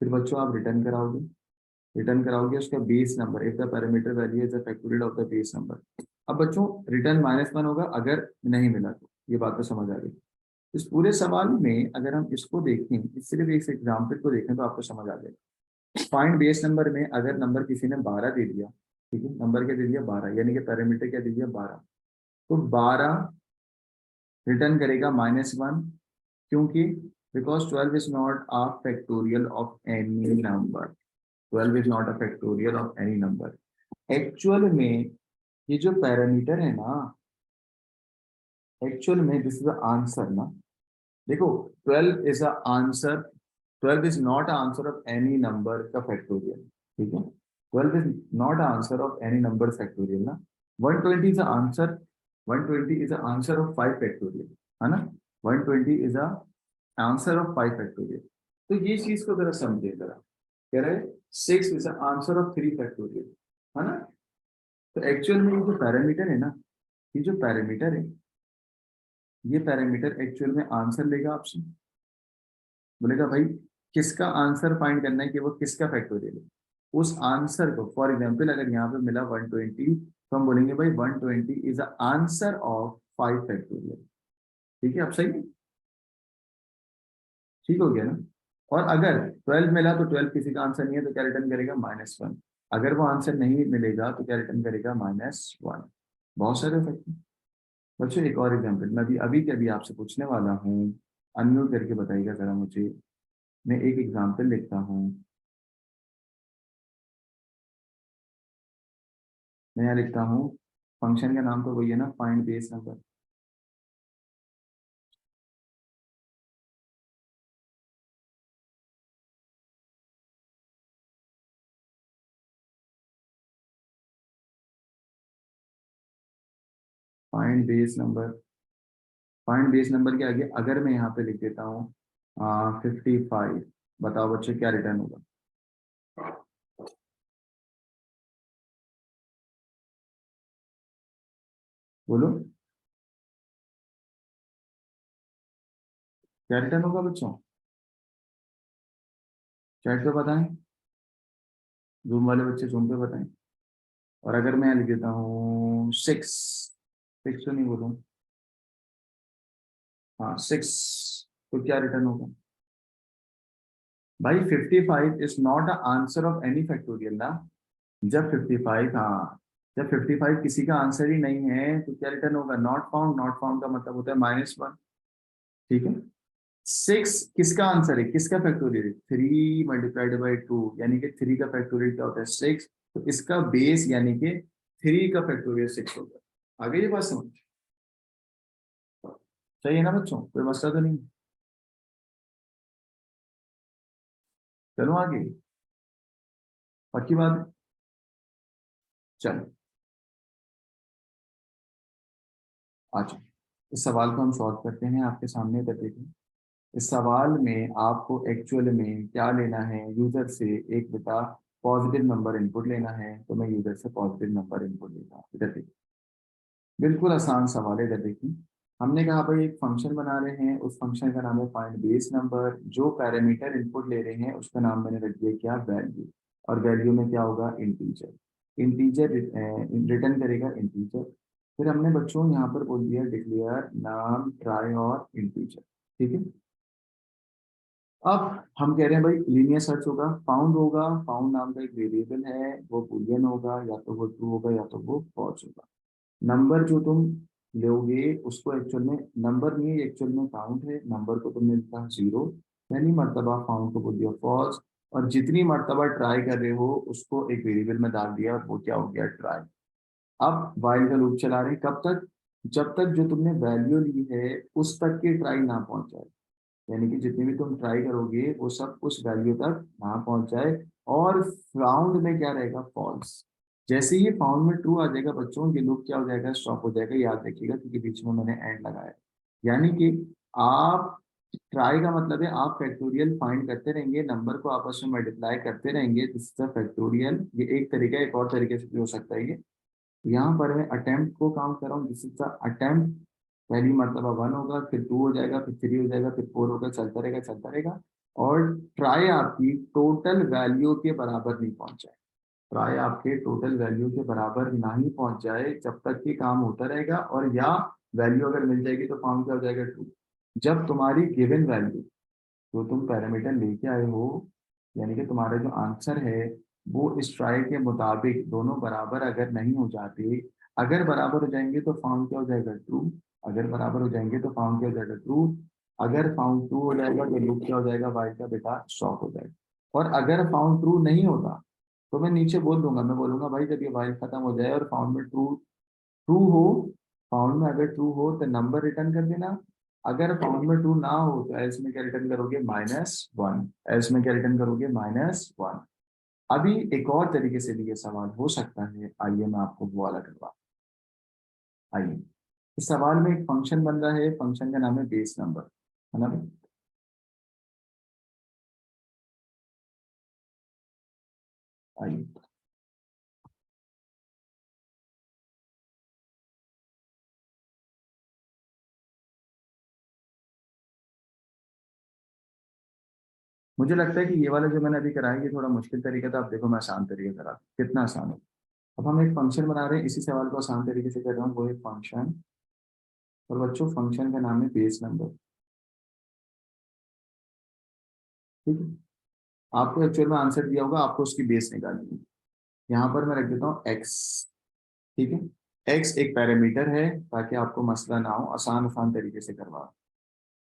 फिर बच्चों आप रिटर्न कराओगे, रिटर्न कराओगे उसका base number if the parameter value is the factorial of the base number. अब बच्चों रिटर्न -1 होगा अगर नहीं मिला तो, ये बात तो समझ आ गई। इस पूरे सवाल में अगर हम इसको देखें, इस सिर्फ एक एग्जाम्पल को देखें तो आपको समझ आ जाएगा। फाइंड बेस नंबर में अगर नंबर किसी ने 12 दे दिया, ठीक है, नंबर क्या दे दिया 12, यानी कि पैरामीटर क्या दे दिया 12, तो 12 रिटर्न करेगा -1। क्योंकि because 12 is not a factorial of any number. 12 is not a factorial of any number. Actual में ये जो पैरामीटर है ना, एक्चुअल में दिस इज द आंसर ना। देखो 12 is a answer, 12 is not answer of any number का फैक्टोरियल, ठीक है। 12 is not answer of any number factorial ना। 120 is answer, 120 is answer of 5 factorial, है ना। 120 इज आंसर ऑफ 5 फैक्टोरियल। तो ये चीज को जरा समझिए जरा। कह रहे 6 इज आंसर ऑफ 3 फैक्टोरियल, है ना। तो एक्चुअल में ये जो पैरामीटर है ना, ये जो पैरामीटर है, ये पैरामीटर एक्चुअल में आंसर लेगा आपसे। बोलेगा भाई किसका आंसर फाइंड करना है कि वो किसका फैक्टोरियल है। उस आंसर को फॉर एग्जांपल अगर यहाँ पे मिला 120, तो हम बोलेंगे भाई 120 is the answer of 5 factorial. ठीक है, अब सही है, ठीक हो गया ना। और अगर 12 मिला तो 12 किसी का आंसर नहीं है तो क्या रिटर्न करेगा -1। अगर वो आंसर नहीं मिलेगा तो क्या रिटर्न करेगा -1। बहुत सारे फैक्टर। बच्चों एक और एग्जाम्पल मैं अभी के अभी आपसे पूछने वाला हूँ, अनम्यूट करके बताइएगा जरा मुझे। मैं एक एग्जाम्पल लिखता हूँ। मैं यहाँ लिखता हूँ, फंक्शन का नाम तो वही है ना, find base number. Find base number, find base number के आगे अगर मैं यहाँ पे लिख देता हूँ 55, बताओ बच्चे क्या रिटर्न होगा? बोलो। क्या रिटर्न होगा बच्चों? चैट पे बताएं, जूम वाले बच्चे जूम पे बताएं। और अगर मैं लिख देता हूँ 6, 6 तो नहीं बोलूँ, हाँ 6, तो क्या रिटर्न होगा? भाई 55 is not a answer of any factorial ना। जब 55, हाँ, जब 55 किसी का आंसर ही नहीं है तो क्या रिटर्न होगा? Not found. नॉट फाउंड का मतलब होता है -1। ठीक है। 6 किसका आंसर है, किसका फैक्टोरियल है? 3 × 2, यानी कि 3 का फैक्टोरियल क्या होता है? 6। तो इसका बेस यानी कि 3 का फैक्टोरियल 6 होगा। आगे ये बात समझ, सही है ना बच्चों? कोई मसला तो नहीं? चलो आगे, पक्की बात है? चलो अच्छा, इस सवाल को हम सॉल्व करते हैं आपके सामने कर देते हैं। इस सवाल में आपको एक्चुअल में क्या लेना है, यूजर से एक बेटा पॉजिटिव नंबर इनपुट लेना है। तो मैं यूजर से पॉजिटिव नंबर इनपुट लेता हूँ। इधर देखिए, बिल्कुल आसान सवाल है। इधर देखिए, हमने कहा भाई एक फंक्शन बना रहे हैं, उस फंक्शन का नाम है फाइंड बेस नंबर। जो पैरामीटर इनपुट ले रहे हैं उसका नाम मैंने रख दिया क्या? वैल्यू। और वैल्यू में क्या होगा? इंटीजर। इंटीजर रिटर्न करेगा इंटीजर। फिर हमने बच्चों यहाँ पर बोल दिया डिक्लेयर नाम, ट्राई और इंटीजर। ठीक है। अब हम कह रहे हैं भाई लीनियर सर्च होगा, फाउंड होगा। फाउंड नाम का एक वेरिएबल है, वो बूलियन होगा, या तो वो ट्रू होगा या तो वो फॉल्स होगा। नंबर जो तुम लोगे उसको एक्चुअल में नंबर नहीं, एक्चुअल में काउंट है। नंबर को तुमने लिखा 0, यानी मर्तबा फाउंड को बोल दिया फॉल्स। और जितनी मर्तबा ट्राई कर रहे हो उसको एक वेरिएबल में डाल दिया, और वो क्या हो गया? ट्राई। अब वाइल का लूप चला रहे हैं, कब तक? जब तक जो तुमने वैल्यू ली है उस तक की ट्राई ना पहुंच जाए। यानी कि जितनी भी तुम ट्राई करोगे वो सब उस वैल्यू तक ना पहुंच जाए। और फाउंड में क्या रहेगा? फॉल्स। जैसे ही फाउंड में ट्रू आ जाएगा बच्चों, ये लूप क्या हो जाएगा? स्टॉप हो जाएगा। याद रखिएगा क्योंकि बीच में मैंने एंड लगाया। यानी कि आप ट्राई का मतलब है आप फैक्टोरियल फाइंड करते रहेंगे, नंबर को आपस में मल्टीप्लाई करते रहेंगे। This is factorial. ये एक तरीका, एक और तरीके से भी हो सकता है ये। यहाँ पर मैं अटेम्प्ट को काउंट कर रहा हूँ, दिस इज द अटेम्प्ट। पहली मर्तबा 1 होगा, फिर 2 हो जाएगा, फिर 3 हो जाएगा, फिर 4 होगा, चलता रहेगा चलता रहेगा। और ट्राई आपकी टोटल वैल्यू के बराबर नहीं पहुंच जाए। ट्राई आपके टोटल वैल्यू के बराबर ना ही पहुंच जाए जब तक कि काम होता रहेगा। और या वैल्यू अगर मिल जाएगी तो फाउंड क्या हो जाएगा? ट्रू। जब तुम्हारी गिवन वैल्यू जो तुम पैरामीटर लेके आए हो, यानी कि तुम्हारा जो आंसर है वो इस ट्राई के मुताबिक दोनों बराबर अगर नहीं हो जाते, अगर बराबर हो जाएंगे तो फाउंड क्या हो जाएगा? ट्रू। अगर बराबर हो जाएंगे तो फाउंड क्या हो जाएगा? ट्रू। अगर फाउंड ट्रू हो जाएगा तो लूप क्या हो जाएगा? वाई का बेटा स्टॉप हो जाएगा। और अगर फाउंड ट्रू नहीं होता तो मैं नीचे बोल दूंगा, मैं बोलूंगा भाई जब ये वाइल खत्म हो जाए और फाउंड में ट्रू ट्रू हो, फाउंड में अगर ट्रू हो तो नंबर रिटर्न कर देना। अगर फाउंड में ट्रू ना हो तो एल्स में क्या रिटर्न करोगे? -1। एल्स में क्या रिटर्न करोगे? -1। अभी एक और तरीके से भी ये सवाल हो सकता है, आइए मैं आपको वो वाला करवा। आइए, इस सवाल में एक फंक्शन बन रहा है, फंक्शन का नाम है बेस नंबर, है ना भाई? आइए, मुझे लगता है कि ये वाला जो मैंने अभी करा है ये थोड़ा मुश्किल तरीका था। आप देखो मैं आसान तरीके करा, कितना आसान है। अब हम एक फंक्शन बना रहे हैं, इसी सवाल को आसान तरीके से कर रहा हूँ। वो एक फंक्शन, और बच्चों फंक्शन का नाम है बेस नंबर। ठीक है। आपको एक्चुअल में आंसर दिया होगा, आपको उसकी बेस निकालनी है। यहाँ पर मैं रख देता हूँ एक्स। ठीक है। एक्स एक पैरामीटर है ताकि आपको मसला ना हो, आसान आसान तरीके से करवा।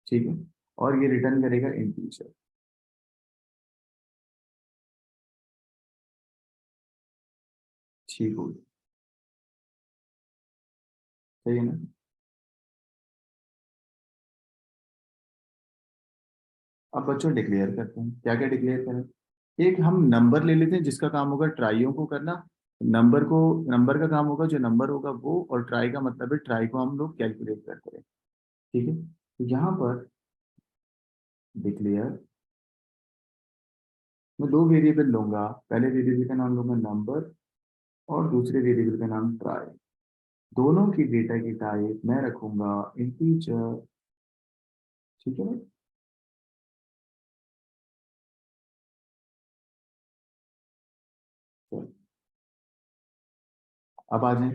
ठीक है। और ये रिटर्न करेगा इंटीजर। ठीक होगी, सही है ना? अब बच्चों डिक्लेयर करते हैं, क्या क्या डिक्लेयर करें? एक हम नंबर ले लेते हैं जिसका काम होगा ट्राइयों को करना। नंबर को, नंबर का काम होगा जो नंबर होगा वो, और ट्राई का मतलब है ट्राई को हम लोग कैलकुलेट करते हैं। ठीक है। तो यहाँ पर डिक्लेयर, मैं दो वेरिएबल लूंगा। पहले वेरिएबल का नाम लूंगा नंबर, और दूसरे वेरिएबल का नाम ट्राई। दोनों की डेटा की टाइप मैं रखूंगा इंटीजर। ठीक है ना? अब आ जाए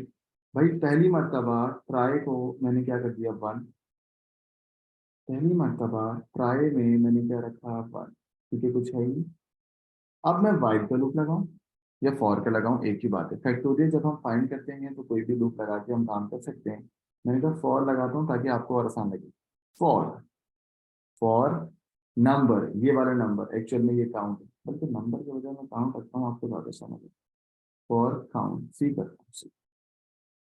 भाई, पहली मर्तबा ट्राई को मैंने क्या कर दिया 1, पहली मर्तबा ट्राई में मैंने क्या रखा 1, क्योंकि कुछ है ही नहीं। अब मैं वाइड का लूप लगाऊं या फॉर का लगाऊं, एक ही बात है। फैक्टोरियल जब हम फाइंड करते हैं तो कोई भी लूप लगा के हम काम कर सकते हैं। मैंने कहा फॉर लगाता हूँ ताकि आपको और आसान लगे। फॉर, फॉर नंबर, ये वाला नंबर एक्चुअल में ये काउंट है, बल्कि नंबर की वजह मैं काउंट रखता हूँ, आपको ज्यादा समझ आएगा। फॉर काउंट सी करता हूँ, सी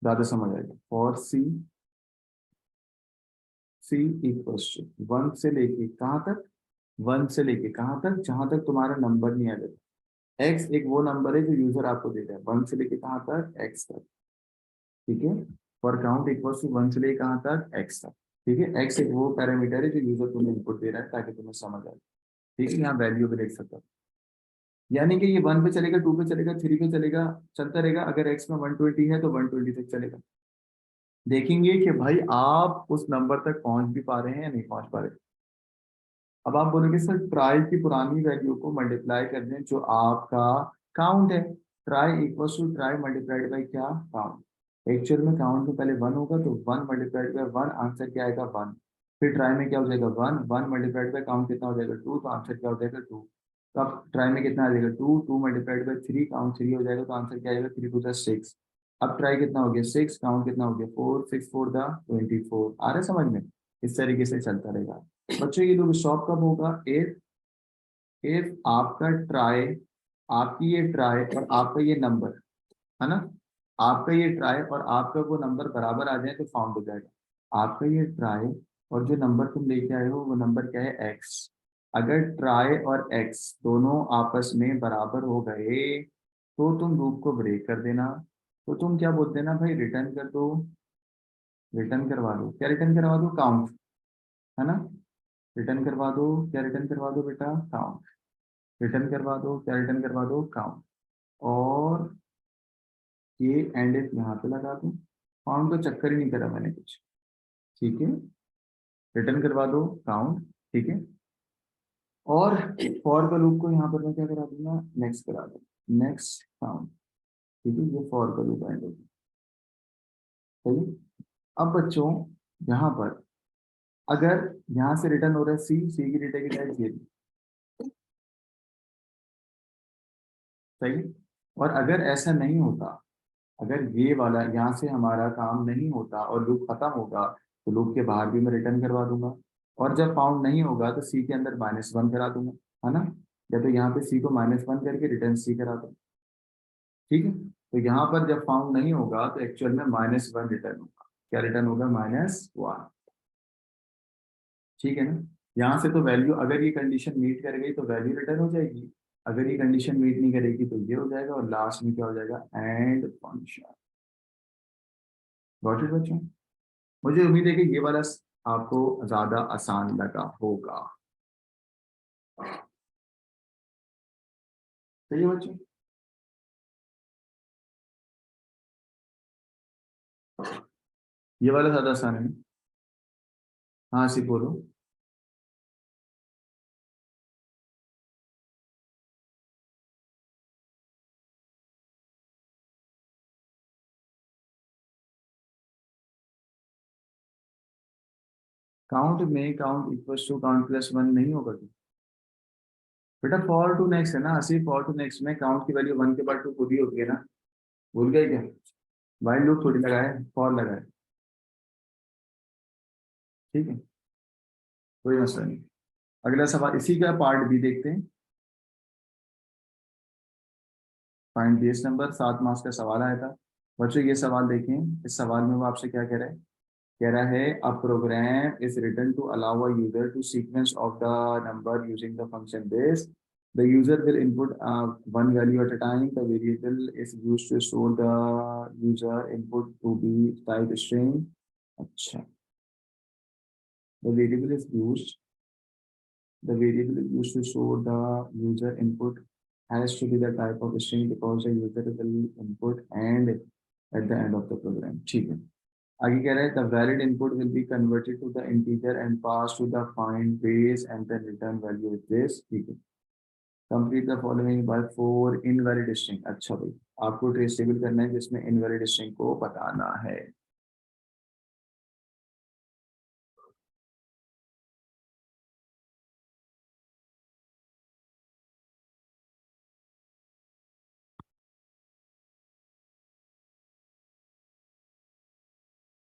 ज्यादा समझ आएगा। For C, C equals to 1 से लेके कहाँ तक, 1 से लेके कहाँ तक, जहां तक तुम्हारा नंबर नहीं आ जाता। एक्स एक वो नंबर है जो यूजर आपको दे रहा है, 1 से लेके कहाँ तक, एक्स तक। ठीक है, फॉर काउंट इक्वल्स टू 1 से लेके कहाँ तक, एक्स तक। ठीक है, एक्स एक वो पैरामीटर है जो यूजर तुम्हें इनपुट दे रहा है ताकि तुम्हें समझ आए। ठीक है, यहाँ वैल्यू भी देख सकते हो, यानी कि ये 1 पे चलेगा, 2 पे चलेगा, 3 पे चलेगा, चलता रहेगा। अगर एक्स में 120 है तो 120 तक चलेगा। देखेंगे कि भाई आप उस नंबर तक पहुंच भी पा रहे हैं या नहीं पहुंच पा रहे। अब आप बोलोगे सर ट्राई की पुरानी वैल्यू को मल्टीप्लाई कर दें जो आपका काउंट है। Try equal to try multiplied by क्या, काउंट। एक्चुअल में काउंट में पहले 1 होगा तो 1 मल्टीप्लाइड बाई 1, आंसर क्या आएगा 1। फिर ट्राई में क्या हो जाएगा 1, 1 मल्टीप्लाइड बाई काउंट कितना हो जाएगा 2, तो आंसर क्या हो जाएगा 2। तो अब ट्राई में कितना आ जाएगा 2, 2 मल्टीप्लाइड बाई 3, काउंट 3 हो जाएगा, तो आंसर क्या आएगा 3 2 6। अब ट्राई कितना हो गया 6, काउंट कितना हो गया 4, 6 4 द 24। आ रहा है समझ में? इस तरीके से चलता रहेगा। बच्चों ये लोग स्टॉप कब होगा, इफ आपका ट्राई, आपकी ये ट्राई और आपका ये नंबर है ना, आपका ये ट्राई और आपका वो नंबर बराबर आ जाए तो फाउंड हो जाएगा। आपका ये ट्राई और जो नंबर तुम लेके आए हो वो नंबर क्या है, एक्स। अगर ट्राई और एक्स दोनों आपस में बराबर हो गए तो तुम लूप को ब्रेक कर देना। तो तुम क्या बोल देना भाई, रिटर्न कर दो, रिटर्न करवा दो। क्या रिटर्न करवा दो, काउंट, है ना। रिटर्न करवा दो, क्या रिटर्न करवा दो बेटा, काउंट। रिटर्न करवा दो, क्या रिटर्न करवा दो, काउंट। और ये एंड इफ यहाँ पे लगा दूं, काउंट तो चक्कर ही नहीं करा मैंने कुछ। ठीक है, रिटर्न करवा दो, काउंट। ठीक है, और फॉर का लूप को यहाँ पर मैं क्या करा दूंगा, नेक्स्ट करा दूंगा, नेक्स्ट काउंट। ठीक है, ये फॉर का लूप एंड होगा। सही है? अब बच्चों यहाँ पर अगर यहाँ से रिटर्न हो रहा है सी, सी की डेटा की टाइप ये थी। सही है? और अगर ऐसा नहीं होता, अगर ये वाला यहाँ से हमारा काम नहीं होता और लूप खत्म होगा तो लूप के बाहर भी मैं रिटर्न करवा दूंगा। और जब फाउंड नहीं होगा तो सी के अंदर -1 करा दूंगा, है ना। या तो यहाँ पे सी को -1 करके रिटर्न सी करा दूंगा। ठीक है, तो यहाँ पर जब फाउंड नहीं होगा तो एक्चुअल में -1 रिटर्न होगा। क्या रिटर्न होगा, -1। ठीक है ना। यहाँ से तो वैल्यू, अगर ये कंडीशन मीट कर गई तो वैल्यू रिटर्न हो जाएगी, अगर ये कंडीशन मीट नहीं करेगी तो ये हो जाएगा, और लास्ट में क्या हो जाएगा, एंड फंक्शन। गॉट इट बच्चों? मुझे उम्मीद है कि ये वाला आपको ज्यादा आसान लगा होगा। सही है बच्चों? ये वाला ज्यादा आसान है। हाँ सी बोलो। काउंट में काउंट इक्वल टू काउंट +1 नहीं होगा क्या? बेटा फॉर टू नेक्स्ट है ना, सिर्फ फॉर टू नेक्स्ट में काउंट की वैल्यू 1 के बाद 2 खुद ही होती है ना। भूल गए क्या? वाइल लूप थोड़ी लगाए, फॉर लगाए। ठीक है, कोई मसला नहीं। अगला सवाल इसी का पार्ट भी देखते हैं। फाइंड बेस नंबर, 7 मार्क्स का सवाल आया था। बच्चों ये सवाल देखें, इस सवाल में वो आपसे क्या कह रहा है, कह रहा है a program is written to allow a user to sequence of the number using the function base. The user will input one value at a time. The variable is used to store the user input to be type string. अच्छा, the variable is used. The variable is used to store the user input has to be the type of string because the user will input and at the end of the program. ठीक है, आगे कह रहा है the valid input will be converted to the integer and passed to the find base and the return value is this. ठीक है, complete the following bye 4 invalid string. अच्छा भाई, आपको ट्रेस टेबल करना है जिसमें इनवैलिड स्ट्रिंग को बताना है।